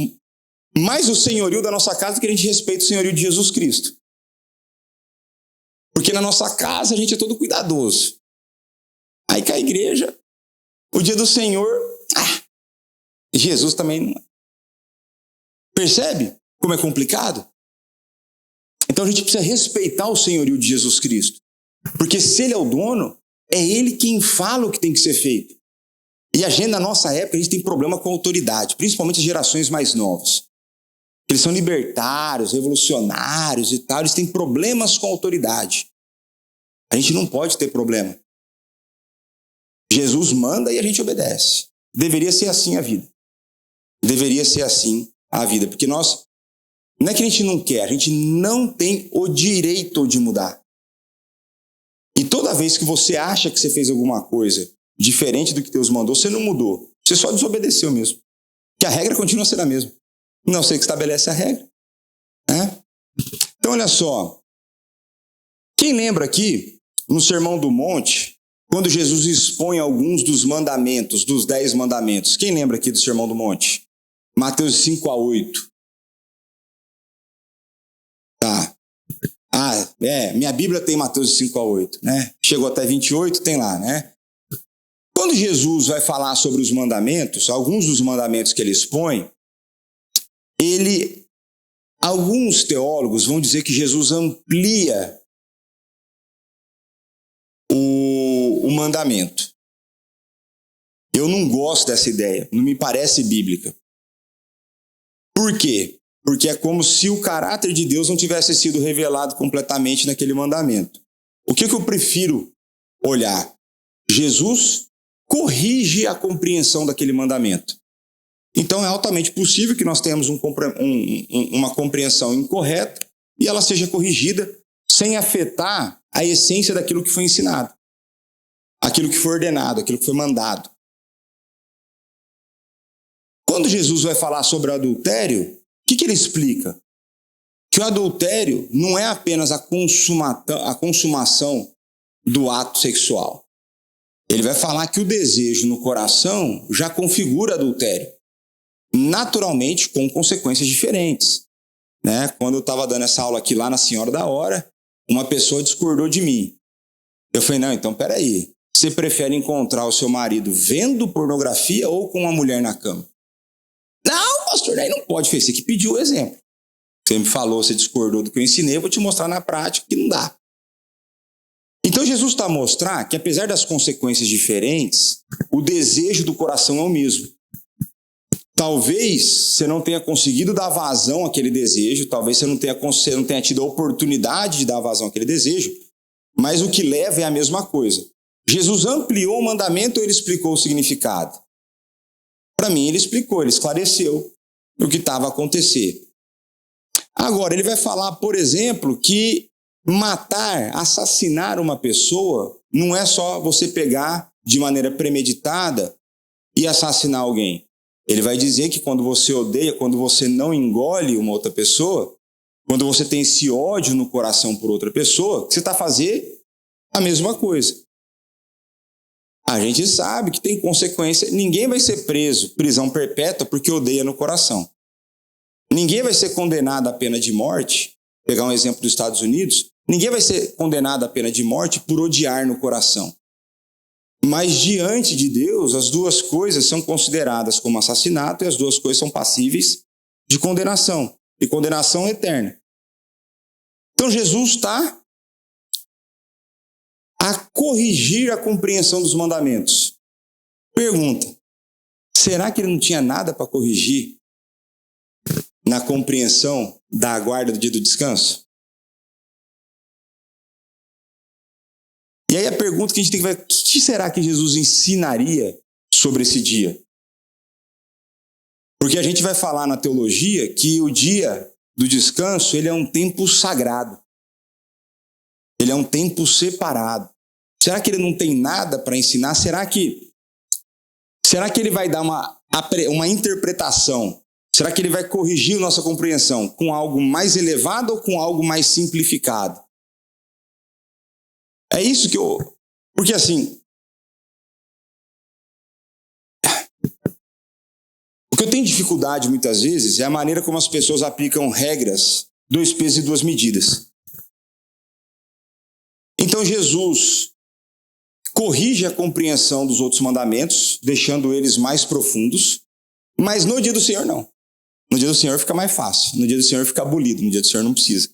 mais o senhorio da nossa casa do que a gente respeita o senhorio de Jesus Cristo. Porque na nossa casa a gente é todo cuidadoso. Aí que a igreja, o dia do Senhor, Jesus também não... Percebe como é complicado? Então a gente precisa respeitar o senhorio de Jesus Cristo. Porque se ele é o dono, é ele quem fala o que tem que ser feito. E a gente, na nossa época, a gente tem problema com a autoridade, principalmente as gerações mais novas. Eles são libertários, revolucionários e tal, eles têm problemas com a autoridade. A gente não pode ter problema. Jesus manda e a gente obedece. Deveria ser assim a vida. Deveria ser assim a vida, porque nós... Não é que a gente não quer, a gente não tem o direito de mudar. E toda vez que você acha que você fez alguma coisa diferente do que Deus mandou, você não mudou. Você só desobedeceu mesmo. Que a regra continua sendo a mesma. Não sei que estabelece a regra. Então, olha só. Quem lembra aqui, no Sermão do Monte, quando Jesus expõe alguns dos mandamentos, dos 10 mandamentos? Quem lembra aqui do Sermão do Monte? Mateus 5-8. Minha Bíblia tem Mateus 5-8, né? Chegou até 28, tem lá, né? Quando Jesus vai falar sobre os mandamentos, alguns dos mandamentos que ele expõe, alguns teólogos vão dizer que Jesus amplia o mandamento. Eu não gosto dessa ideia, não me parece bíblica. Por quê? Porque é como se o caráter de Deus não tivesse sido revelado completamente naquele mandamento. O que eu prefiro olhar? Jesus corrige a compreensão daquele mandamento. Então é altamente possível que nós tenhamos uma compreensão incorreta e ela seja corrigida sem afetar a essência daquilo que foi ensinado, aquilo que foi ordenado, aquilo que foi mandado. Quando Jesus vai falar sobre o adultério, o que ele explica? Que o adultério não é apenas a consumação do ato sexual. Ele vai falar que o desejo no coração já configura adultério. Naturalmente, com consequências diferentes. Né? Quando eu estava dando essa aula aqui lá na Senhora da Hora, uma pessoa discordou de mim. Eu falei, não, então peraí. Você prefere encontrar o seu marido vendo pornografia ou com uma mulher na cama? Não, pastor, aí não pode. Você que pediu o exemplo. Você me falou, você discordou do que eu ensinei, eu vou te mostrar na prática que não dá. Então Jesus está a mostrar que apesar das consequências diferentes, o desejo do coração é o mesmo. Talvez você não tenha conseguido dar vazão àquele desejo, talvez você não tenha tido a oportunidade de dar vazão àquele desejo, mas o que leva é a mesma coisa. Jesus ampliou o mandamento ou ele explicou o significado? Para mim, ele explicou, ele esclareceu o que estava a acontecer. Agora, ele vai falar, por exemplo, que matar, assassinar uma pessoa não é só você pegar de maneira premeditada e assassinar alguém. Ele vai dizer que quando você odeia, quando você não engole uma outra pessoa, quando você tem esse ódio no coração por outra pessoa, você está fazendo a mesma coisa. A gente sabe que tem consequência. Ninguém vai ser preso, prisão perpétua, porque odeia no coração. Ninguém vai ser condenado à pena de morte, pegar um exemplo dos Estados Unidos, ninguém vai ser condenado à pena de morte por odiar no coração. Mas diante de Deus, as duas coisas são consideradas como assassinato e as duas coisas são passíveis de condenação, e condenação eterna. Então Jesus está a corrigir a compreensão dos mandamentos. Pergunta, será que ele não tinha nada para corrigir na compreensão da guarda do dia do descanso? E aí a pergunta que a gente tem que ver, o que será que Jesus ensinaria sobre esse dia? Porque a gente vai falar na teologia que o dia do descanso, ele é um tempo sagrado. Ele é um tempo separado. Será que ele não tem nada para ensinar? Será que ele vai dar uma interpretação? Será que ele vai corrigir nossa compreensão com algo mais elevado ou com algo mais simplificado? É isso que eu... Porque assim... O que eu tenho dificuldade muitas vezes é a maneira como as pessoas aplicam regras, 2 pesos e 2 medidas. Então Jesus corrige a compreensão dos outros mandamentos, deixando eles mais profundos, mas no dia do Senhor não. No dia do Senhor fica mais fácil, no dia do Senhor fica abolido, no dia do Senhor não precisa.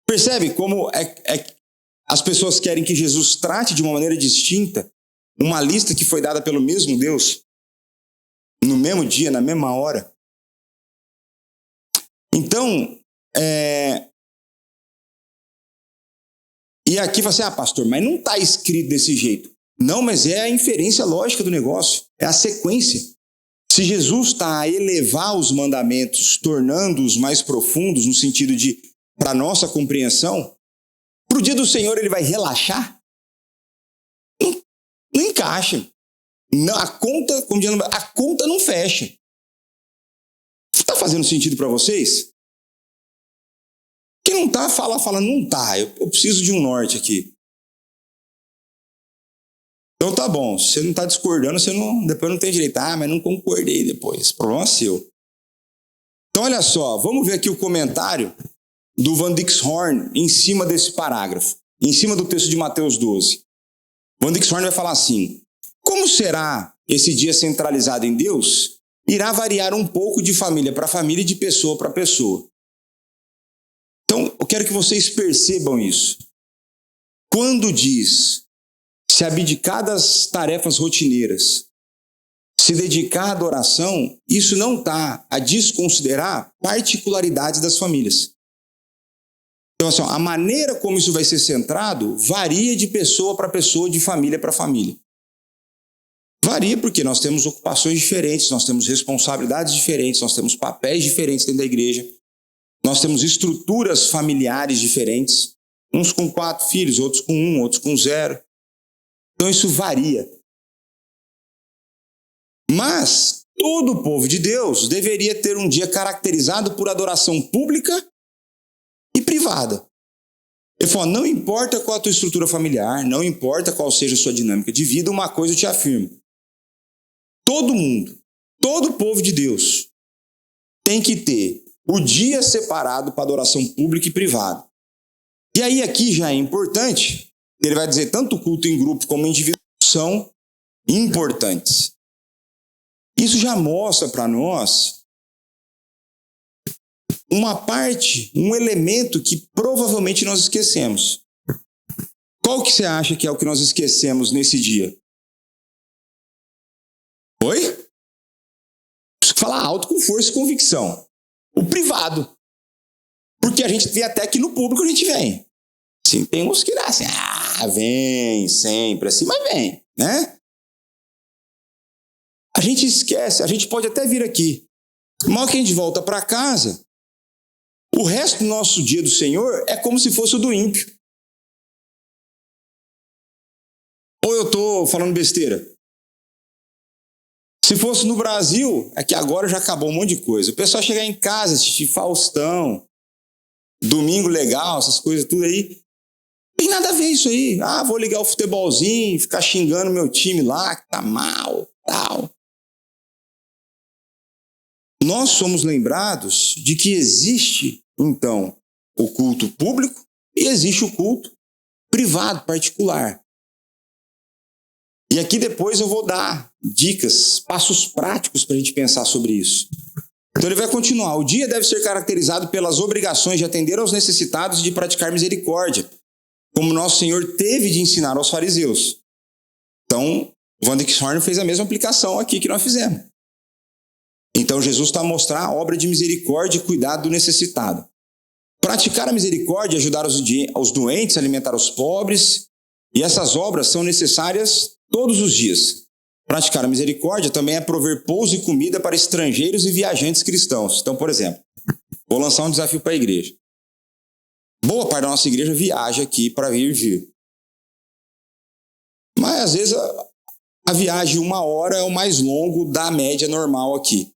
Percebe como as pessoas querem que Jesus trate de uma maneira distinta uma lista que foi dada pelo mesmo Deus, no mesmo dia, na mesma hora? Então, e aqui você, pastor, mas não está escrito desse jeito. Não, mas é a inferência lógica do negócio, é a sequência. Se Jesus está a elevar os mandamentos, tornando-os mais profundos, no sentido de, para nossa compreensão, para o dia do Senhor ele vai relaxar? Não encaixa. Não, a conta não fecha. Está fazendo sentido para vocês? Quem não está, fala, não está. Eu preciso de um norte aqui. Então tá bom, se você não está discordando, depois não tem direito. Mas não concordei depois. Problema seu. Então olha só, vamos ver aqui o comentário do Van Dixhoorn em cima desse parágrafo, em cima do texto de Mateus 12. Van Dixhoorn vai falar assim: como será esse dia centralizado em Deus? Irá variar um pouco de família para família e de pessoa para pessoa. Então, eu quero que vocês percebam isso. Quando diz se abdicar das tarefas rotineiras, se dedicar à adoração, isso não está a desconsiderar particularidades das famílias. Então, assim, a maneira como isso vai ser centrado varia de pessoa para pessoa, de família para família. Varia porque nós temos ocupações diferentes, nós temos responsabilidades diferentes, nós temos papéis diferentes dentro da igreja, nós temos estruturas familiares diferentes, uns com 4 filhos, outros com 1, outros com 0. Então isso varia. Mas todo o povo de Deus deveria ter um dia caracterizado por adoração pública e privada. Ele falou, não importa qual a tua estrutura familiar, não importa qual seja a sua dinâmica de vida, uma coisa eu te afirmo. Todo mundo, todo o povo de Deus tem que ter o dia separado para adoração pública e privada. E aí aqui já é importante, ele vai dizer tanto o culto em grupo como indivíduo são importantes. Isso já mostra para nós uma parte, um elemento que provavelmente nós esquecemos. Qual que você acha que é o que nós esquecemos nesse dia? Oi? Preciso falar alto com força e convicção. O privado. Porque a gente vê até que no público a gente vem. Sim, tem uns que dá assim, vem sempre assim, mas vem, né? A gente esquece, a gente pode até vir aqui. Mal que a gente volta para casa, o resto do nosso dia do Senhor é como se fosse o do ímpio. Ou eu estou falando besteira? Se fosse no Brasil, é que agora já acabou um monte de coisa. O pessoal chegar em casa, assistir Faustão, Domingo Legal, essas coisas tudo aí. Não tem nada a ver isso aí. Vou ligar o futebolzinho, ficar xingando meu time lá, que tá mal, tal. nós somos lembrados de que existe, então, o culto público e existe o culto privado, particular. E aqui depois eu vou dar dicas, passos práticos para a gente pensar sobre isso. Então ele vai continuar. O dia deve ser caracterizado pelas obrigações de atender aos necessitados e de praticar misericórdia, como nosso Senhor teve de ensinar aos fariseus. Então, Van Dix Horn fez a mesma aplicação aqui que nós fizemos. Então Jesus está a mostrar a obra de misericórdia e cuidado do necessitado. Praticar a misericórdia, ajudar os doentes, alimentar os pobres, e essas obras são necessárias todos os dias. Praticar a misericórdia também é prover pouso e comida para estrangeiros e viajantes cristãos. Então, por exemplo, vou lançar um desafio para a igreja. Boa parte da nossa igreja viaja aqui para vir. Mas, às vezes, a viagem de 1 hora é o mais longo da média normal aqui.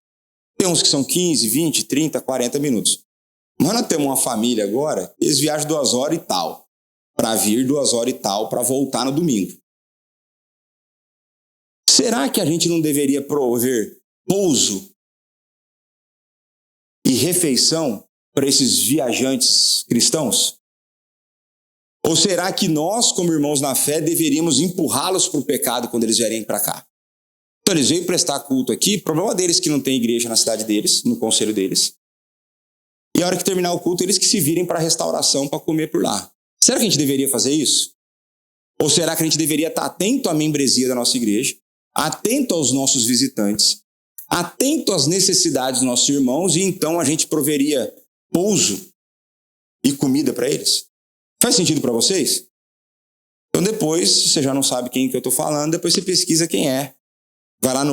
Tem uns que são 15, 20, 30, 40 minutos. Mas nós temos uma família agora, eles viajam 2 horas e tal. Para vir 2 horas e tal, para voltar no domingo. Será que a gente não deveria prover pouso e refeição para esses viajantes cristãos? Ou será que nós, como irmãos na fé, deveríamos empurrá-los para o pecado quando eles vierem para cá? Então eles veio prestar culto aqui, problema deles que não tem igreja na cidade deles, no conselho deles. E a hora que terminar o culto, eles que se virem para a restauração, para comer por lá. Será que a gente deveria fazer isso? Ou será que a gente deveria estar atento à membresia da nossa igreja, atento aos nossos visitantes, atento às necessidades dos nossos irmãos, e então a gente proveria pouso e comida para eles? Faz sentido para vocês? Então depois, se você já não sabe quem que eu estou falando, depois você pesquisa quem é. Vai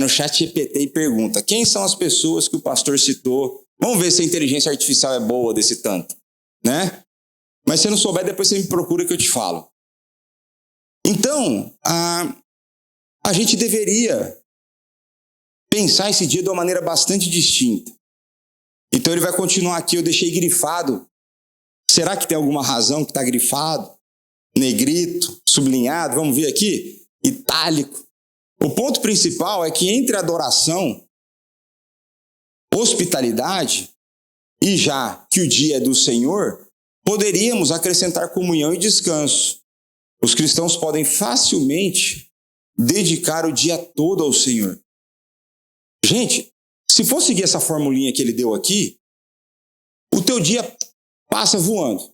no chat GPT e pergunta, quem são as pessoas que o pastor citou? Vamos ver se a inteligência artificial é boa desse tanto, né? Mas se não souber, depois você me procura que eu te falo. Então, a gente deveria pensar esse dia de uma maneira bastante distinta. Então ele vai continuar aqui, eu deixei grifado. Será que tem alguma razão que está grifado? Negrito, sublinhado, vamos ver aqui? Itálico. O ponto principal é que entre adoração, hospitalidade, e já que o dia é do Senhor, poderíamos acrescentar comunhão e descanso. Os cristãos podem facilmente dedicar o dia todo ao Senhor. Gente, se for seguir essa formulinha que ele deu aqui, o teu dia passa voando.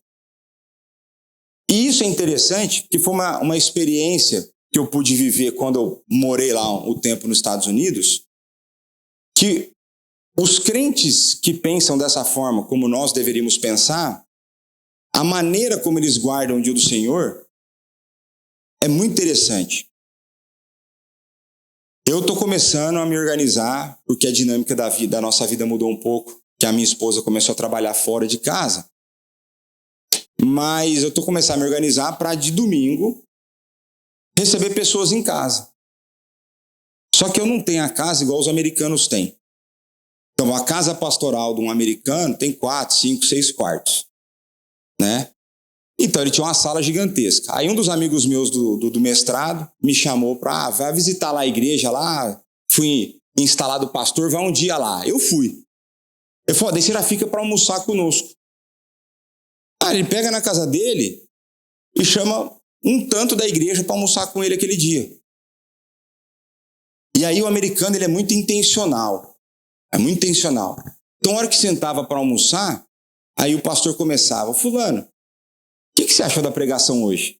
E isso é interessante, porque foi uma experiência que eu pude viver quando eu morei lá um tempo nos Estados Unidos, que os crentes que pensam dessa forma, como nós deveríamos pensar, a maneira como eles guardam o dia do Senhor é muito interessante. Eu estou começando a me organizar, porque a dinâmica da nossa vida mudou um pouco, que a minha esposa começou a trabalhar fora de casa. Mas eu estou começando a me organizar para, de domingo, receber pessoas em casa. Só que eu não tenho a casa igual os americanos têm. Então, a casa pastoral de um americano tem 4, 5, 6 quartos. Né? Então, ele tinha uma sala gigantesca. Aí um dos amigos meus do mestrado me chamou para, vai visitar lá a igreja lá, fui instalado pastor, vai um dia lá. Eu fui. Ele falou, daí você já fica para almoçar conosco. Ele pega na casa dele e chama um tanto da igreja para almoçar com ele aquele dia. E aí o americano ele é muito intencional. É muito intencional. Então, a hora que sentava para almoçar, aí o pastor começava, fulano, o que você achou da pregação hoje?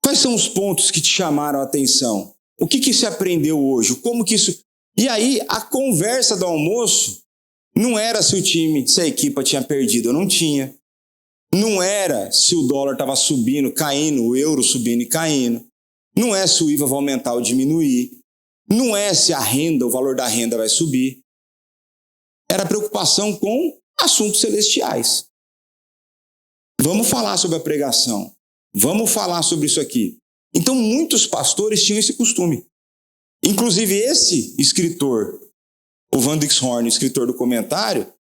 Quais são os pontos que te chamaram a atenção? O que você aprendeu hoje? Como que isso... E aí, a conversa do almoço não era se o time, se a equipa tinha perdido ou não tinha. Não era se o dólar estava subindo, caindo, o euro subindo e caindo. Não é se o IVA vai aumentar ou diminuir. Não é se a renda, o valor da renda vai subir. Era preocupação com assuntos celestiais. Vamos falar sobre a pregação. Vamos falar sobre isso aqui. Então, muitos pastores tinham esse costume. Inclusive, esse escritor, o Van Dix Horn, escritor do comentário,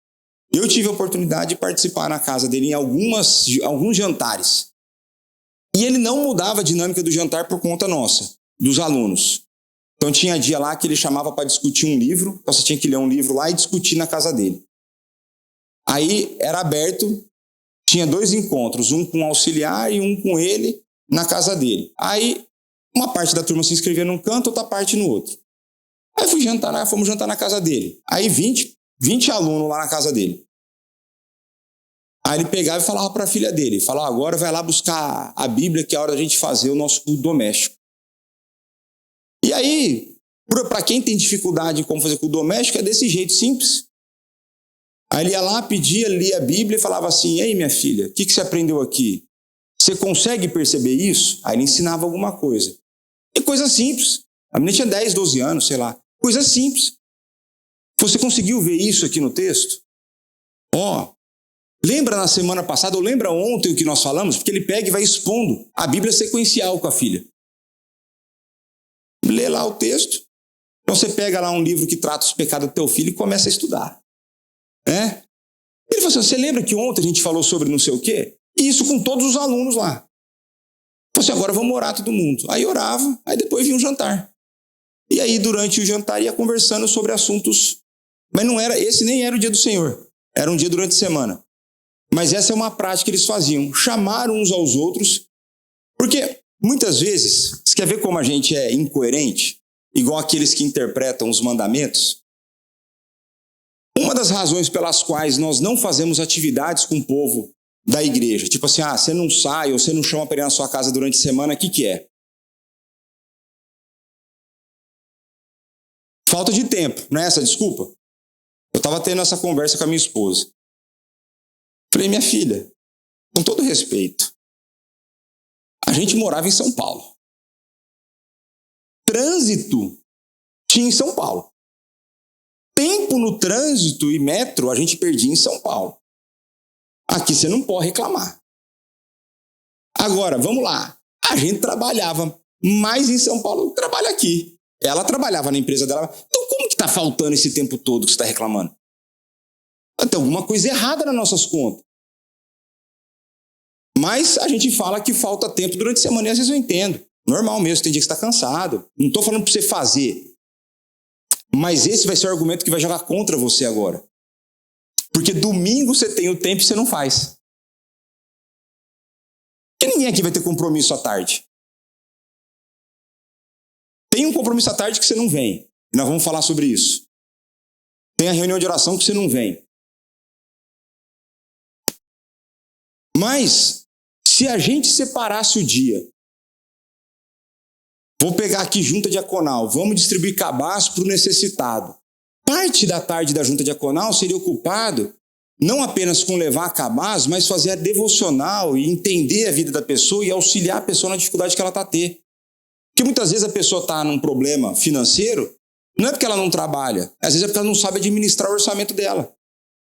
eu tive a oportunidade de participar na casa dele em alguns jantares. E ele não mudava a dinâmica do jantar por conta nossa, dos alunos. Então tinha dia lá que ele chamava para discutir um livro, então você tinha que ler um livro lá e discutir na casa dele. Aí era aberto, tinha 2 encontros, um com o auxiliar e um com ele na casa dele. Aí uma parte da turma se inscrevia num canto, outra parte no outro. Aí fomos jantar na casa dele. Aí 20 alunos lá na casa dele. Aí ele pegava e falava para a filha dele, falava, agora vai lá buscar a Bíblia, que é a hora da gente fazer o nosso culto doméstico. E aí, para quem tem dificuldade em como fazer culto doméstico, é desse jeito simples. Aí ele ia lá, pedia, lia a Bíblia e falava assim, ei minha filha, o que você aprendeu aqui? Você consegue perceber isso? Aí ele ensinava alguma coisa. E coisa simples. A menina tinha 10, 12 anos, sei lá. Coisa simples. Você conseguiu ver isso aqui no texto? Lembra na semana passada, ou lembra ontem o que nós falamos? Porque ele pega e vai expondo a Bíblia sequencial com a filha. Lê lá o texto. Então você pega lá um livro que trata os pecados do teu filho e começa a estudar. Ele falou assim, você lembra que ontem a gente falou sobre não sei o quê? E isso com todos os alunos lá. Você agora vamos orar todo mundo. Aí orava, aí depois vinha um jantar. E aí durante o jantar ia conversando sobre assuntos. Mas não era, esse nem era o dia do Senhor. Era um dia durante a semana. Mas essa é uma prática que eles faziam. Chamar uns aos outros. Porque muitas vezes, você quer ver como a gente é incoerente? Igual aqueles que interpretam os mandamentos. Uma das razões pelas quais nós não fazemos atividades com o povo da igreja, tipo assim, você não sai ou você não chama para ir na sua casa durante a semana, o que é? Falta de tempo, não é essa desculpa? Eu estava tendo essa conversa com a minha esposa. Falei, minha filha, com todo respeito, a gente morava em São Paulo. Trânsito tinha em São Paulo. Tempo no trânsito e metro a gente perdia em São Paulo. Aqui você não pode reclamar. Agora, vamos lá. A gente trabalhava mais em São Paulo do que trabalha aqui. Ela trabalhava na empresa dela. Então como que está faltando esse tempo todo que você está reclamando? Tem alguma coisa errada nas nossas contas. Mas a gente fala que falta tempo durante a semana e às vezes eu entendo. Normal mesmo, tem dia que você está cansado. Não estou falando para você fazer. Mas esse vai ser o argumento que vai jogar contra você agora. Porque domingo você tem o tempo e você não faz. Porque ninguém aqui vai ter compromisso à tarde. Tem um compromisso à tarde que você não vem. E nós vamos falar sobre isso. Tem a reunião de oração que você não vem. Mas, se a gente separasse o dia, vou pegar aqui junta diaconal, vamos distribuir cabaço para o necessitado. Parte da tarde da junta diaconal seria ocupado não apenas com levar cabaço, mas fazer a devocional e entender a vida da pessoa e auxiliar a pessoa na dificuldade que ela está a ter. Porque muitas vezes a pessoa está num problema financeiro, não é porque ela não trabalha, às vezes é porque ela não sabe administrar o orçamento dela.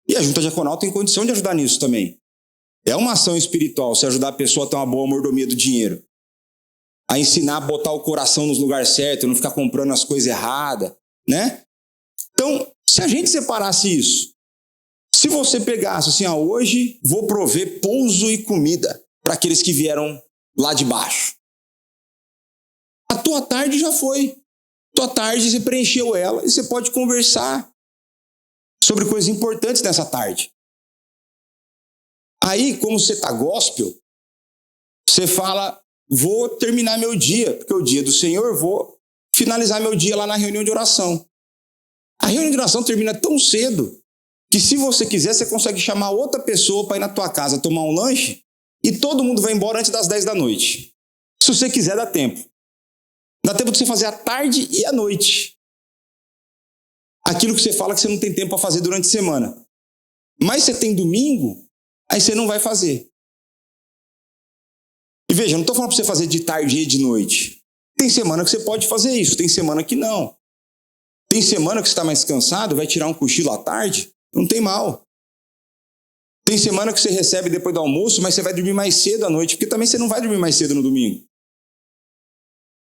E a junta diaconal tem condição de ajudar nisso também. É uma ação espiritual, se ajudar a pessoa a ter uma boa mordomia do dinheiro. A ensinar a botar o coração nos lugares certos, não ficar comprando as coisas erradas, né? Então, se a gente separasse isso, se você pegasse assim, hoje vou prover pouso e comida para aqueles que vieram lá de baixo. A tua tarde já foi. Tua tarde você preencheu ela e você pode conversar sobre coisas importantes nessa tarde. Aí, como você está gospel, você fala, vou terminar meu dia, porque é o dia do Senhor, vou finalizar meu dia lá na reunião de oração. A reunião de oração termina tão cedo que se você quiser, você consegue chamar outra pessoa para ir na tua casa tomar um lanche e todo mundo vai embora antes das 10 da noite. Se você quiser, dá tempo. Dá tempo de você fazer a tarde e a noite. Aquilo que você fala que você não tem tempo para fazer durante a semana. Mas você tem domingo, aí você não vai fazer. E veja, eu não estou falando para você fazer de tarde e de noite. Tem semana que você pode fazer isso, tem semana que não. Tem semana que você está mais cansado, vai tirar um cochilo à tarde, não tem mal. Tem semana que você recebe depois do almoço, mas você vai dormir mais cedo à noite, porque também você não vai dormir mais cedo no domingo.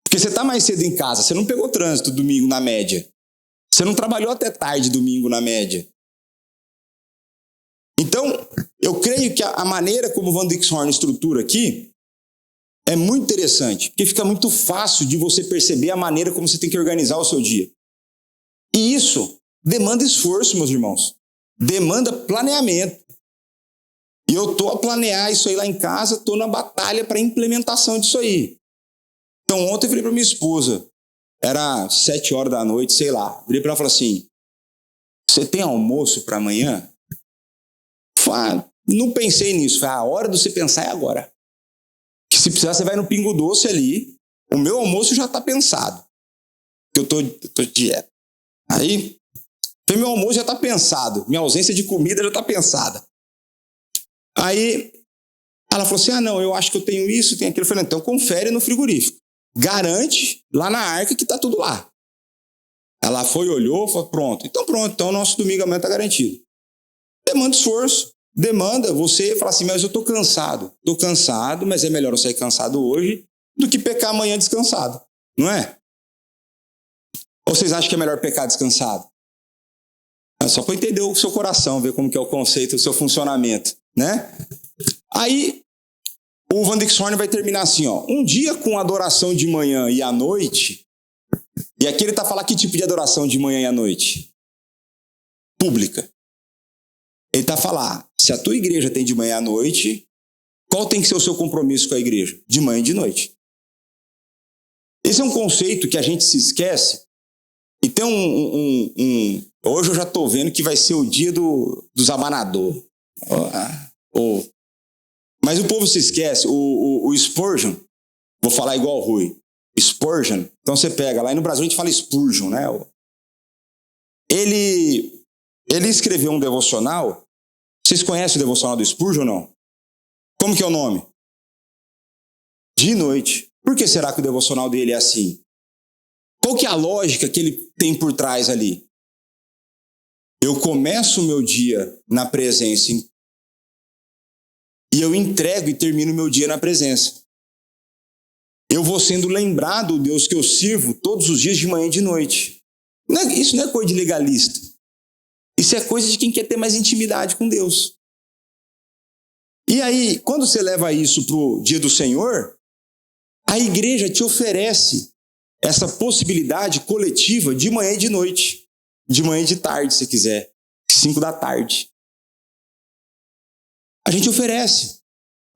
Porque você está mais cedo em casa, você não pegou trânsito domingo na média. Você não trabalhou até tarde domingo na média. Então, eu creio que a maneira como o Van Dixhorn estrutura aqui É muito interessante, porque fica muito fácil de você perceber a maneira como você tem que organizar o seu dia. E isso demanda esforço, meus irmãos. Demanda planeamento. E eu estou a planear isso aí lá em casa, estou na batalha para a implementação disso aí. Então ontem eu falei para minha esposa, era 7 horas da noite, sei lá. Virei para ela e falei assim, você tem almoço para amanhã? Não pensei nisso. A hora de você pensar é agora. Que se precisar, você vai no Pingo Doce ali. O meu almoço já está pensado. Eu tô de dieta. Aí, meu almoço já está pensado. Minha ausência de comida já está pensada. Aí, ela falou assim, não, eu acho que eu tenho isso, tenho aquilo. Eu falei, então confere no frigorífico. Garante lá na arca que está tudo lá. Ela foi, olhou, falou, pronto. Então o nosso domingo amanhã está garantido. Demanda esforço. Demanda você falar assim, mas eu estou cansado. Estou cansado, mas é melhor eu sair cansado hoje do que pecar amanhã descansado. Não é? Ou vocês acham que é melhor pecar descansado? É só para entender o seu coração, ver como que é o conceito, o seu funcionamento, né? Aí, o Van Dixhorn vai terminar assim, ó. Um dia com adoração de manhã e à noite. E aqui ele está falando que tipo de adoração de manhã e à noite? Pública. Ele está falando, se a tua igreja tem de manhã à noite, qual tem que ser o seu compromisso com a igreja? De manhã e de noite. Esse é um conceito que a gente se esquece. E tem hoje eu já estou vendo que vai ser o dia dos abanador. Mas o povo se esquece. O Spurgeon, vou falar igual o Rui. Spurgeon, então você pega, lá no Brasil a gente fala Spurgeon, né? Ele escreveu um devocional. Vocês conhecem o devocional do Spurgeon ou não? Como que é o nome? De noite. Por que será que o devocional dele é assim? Qual que é a lógica que ele tem por trás ali? Eu começo o meu dia na presença e eu entrego e termino o meu dia na presença. Eu vou sendo lembrado do Deus que eu sirvo todos os dias de manhã e de noite. Isso não é coisa de legalista. Isso é coisa de quem quer ter mais intimidade com Deus. E aí, quando você leva isso para o dia do Senhor, a igreja te oferece essa possibilidade coletiva de manhã e de noite. De manhã e de tarde, se quiser. 5 da tarde. A gente oferece.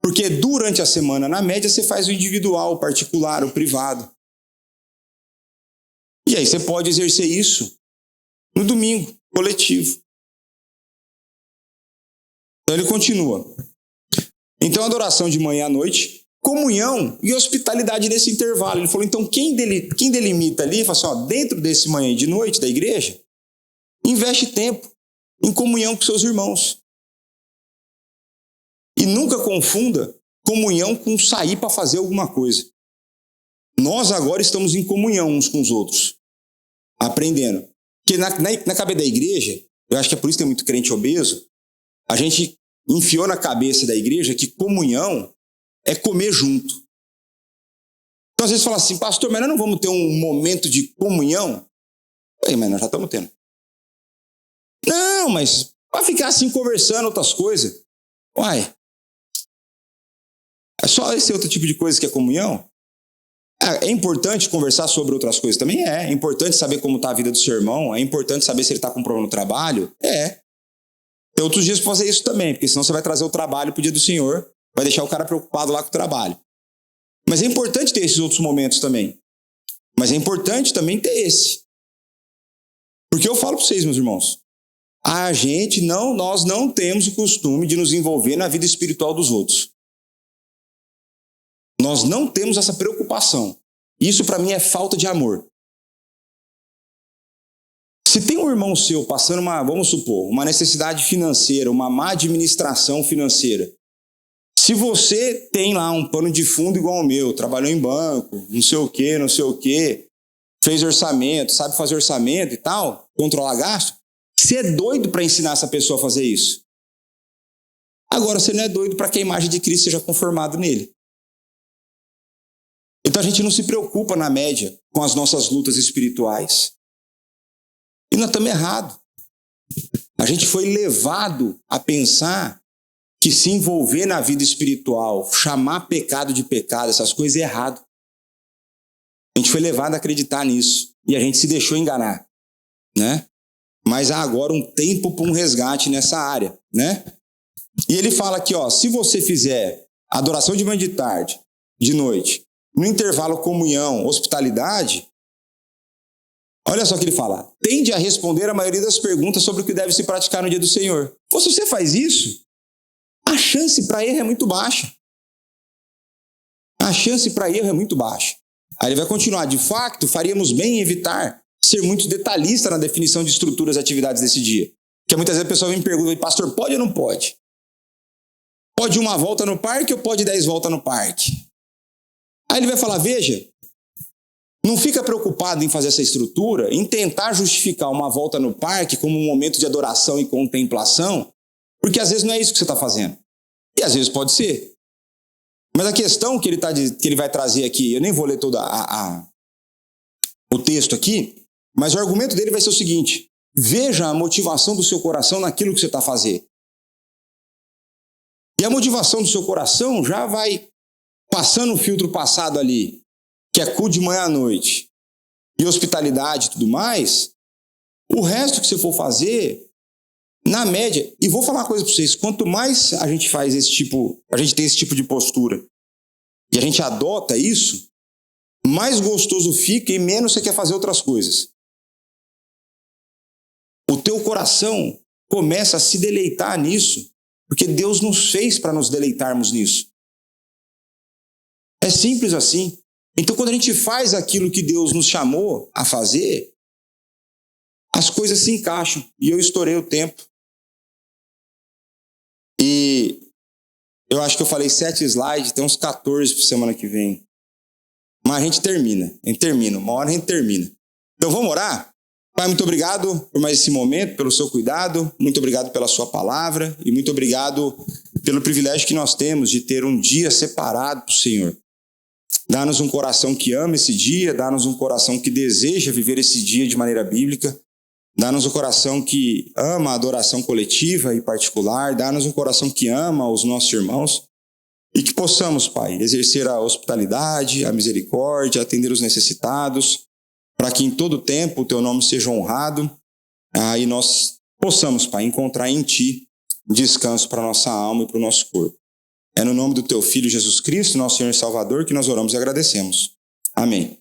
Porque durante a semana, na média, você faz o individual, o particular, o privado. E aí você pode exercer isso no domingo, coletivo. Então ele continua. Então, adoração de manhã à noite, comunhão e hospitalidade nesse intervalo. Ele falou, então, quem delimita ali, fala assim, ó, dentro desse manhã e de noite da igreja, investe tempo em comunhão com seus irmãos. E nunca confunda comunhão com sair para fazer alguma coisa. Nós agora estamos em comunhão uns com os outros, aprendendo. Porque na cabeça da igreja, eu acho que é por isso que tem muito crente obeso, a gente enfiou na cabeça da igreja que comunhão é comer junto. Então, às vezes fala assim, pastor, mas nós não vamos ter um momento de comunhão? Mas nós já estamos tendo. Não, mas vai ficar assim conversando outras coisas. Uai, é só esse outro tipo de coisa que é comunhão? É importante conversar sobre outras coisas também? É importante saber como está a vida do seu irmão? É importante saber se ele está com problema no trabalho? É. Tem outros dias para fazer isso também, porque senão você vai trazer o trabalho para o dia do Senhor, vai deixar o cara preocupado lá com o trabalho. Mas é importante ter esses outros momentos também. Mas é importante também ter esse. Porque eu falo para vocês, meus irmãos, nós não temos o costume de nos envolver na vida espiritual dos outros. Nós não temos essa preocupação. Isso para mim é falta de amor. Se tem um irmão seu passando vamos supor, uma necessidade financeira, uma má administração financeira, se você tem lá um pano de fundo igual ao meu, trabalhou em banco, não sei o quê, fez orçamento, sabe fazer orçamento e tal, controlar gasto, você é doido para ensinar essa pessoa a fazer isso. Agora, você não é doido para que a imagem de Cristo seja conformada nele. Então a gente não se preocupa na média com as nossas lutas espirituais. E nós estamos errados. A gente foi levado a pensar que se envolver na vida espiritual, chamar pecado de pecado, essas coisas é errado. A gente foi levado a acreditar nisso e a gente se deixou enganar, né? Mas há agora um tempo para um resgate nessa área, né? E ele fala aqui, ó, se você fizer adoração de manhã, de tarde, de noite, no intervalo comunhão, hospitalidade, olha só o que ele fala, tende a responder a maioria das perguntas sobre o que deve se praticar no dia do Senhor. Ou se você faz isso, a chance para erro é muito baixa. A chance para erro é muito baixa. Aí ele vai continuar, de fato, faríamos bem em evitar ser muito detalhista na definição de estruturas e atividades desse dia. Porque muitas vezes a pessoa vem me pergunta, pastor, pode ou não pode? Pode uma volta no parque ou pode 10 voltas no parque? Aí ele vai falar, veja, não fica preocupado em fazer essa estrutura, em tentar justificar uma volta no parque como um momento de adoração e contemplação, porque às vezes não é isso que você está fazendo. E às vezes pode ser. Mas a questão que ele vai trazer aqui, eu nem vou ler todo o texto aqui, mas o argumento dele vai ser o seguinte, veja a motivação do seu coração naquilo que você está fazendo. E a motivação do seu coração já vai passando o filtro passado ali, que é culto de manhã à noite, e hospitalidade e tudo mais, o resto que você for fazer, na média, e vou falar uma coisa para vocês, quanto mais a gente faz a gente tem esse tipo de postura, e a gente adota isso, mais gostoso fica e menos você quer fazer outras coisas. O teu coração começa a se deleitar nisso, porque Deus nos fez para nos deleitarmos nisso. É simples assim. Então, quando a gente faz aquilo que Deus nos chamou a fazer, as coisas se encaixam. E eu estourei o tempo. E eu acho que eu falei 7 slides, tem uns 14 para semana que vem. Mas a gente termina. Uma hora a gente termina. Então, vamos orar? Pai, muito obrigado por mais esse momento, pelo seu cuidado, muito obrigado pela sua palavra e muito obrigado pelo privilégio que nós temos de ter um dia separado para o Senhor. Dá-nos um coração que ama esse dia, dá-nos um coração que deseja viver esse dia de maneira bíblica, dá-nos um coração que ama a adoração coletiva e particular, dá-nos um coração que ama os nossos irmãos e que possamos, Pai, exercer a hospitalidade, a misericórdia, atender os necessitados, para que em todo tempo o Teu nome seja honrado e nós possamos, Pai, encontrar em Ti descanso para a nossa alma e para o nosso corpo. É no nome do Teu Filho Jesus Cristo, nosso Senhor e Salvador, que nós oramos e agradecemos. Amém.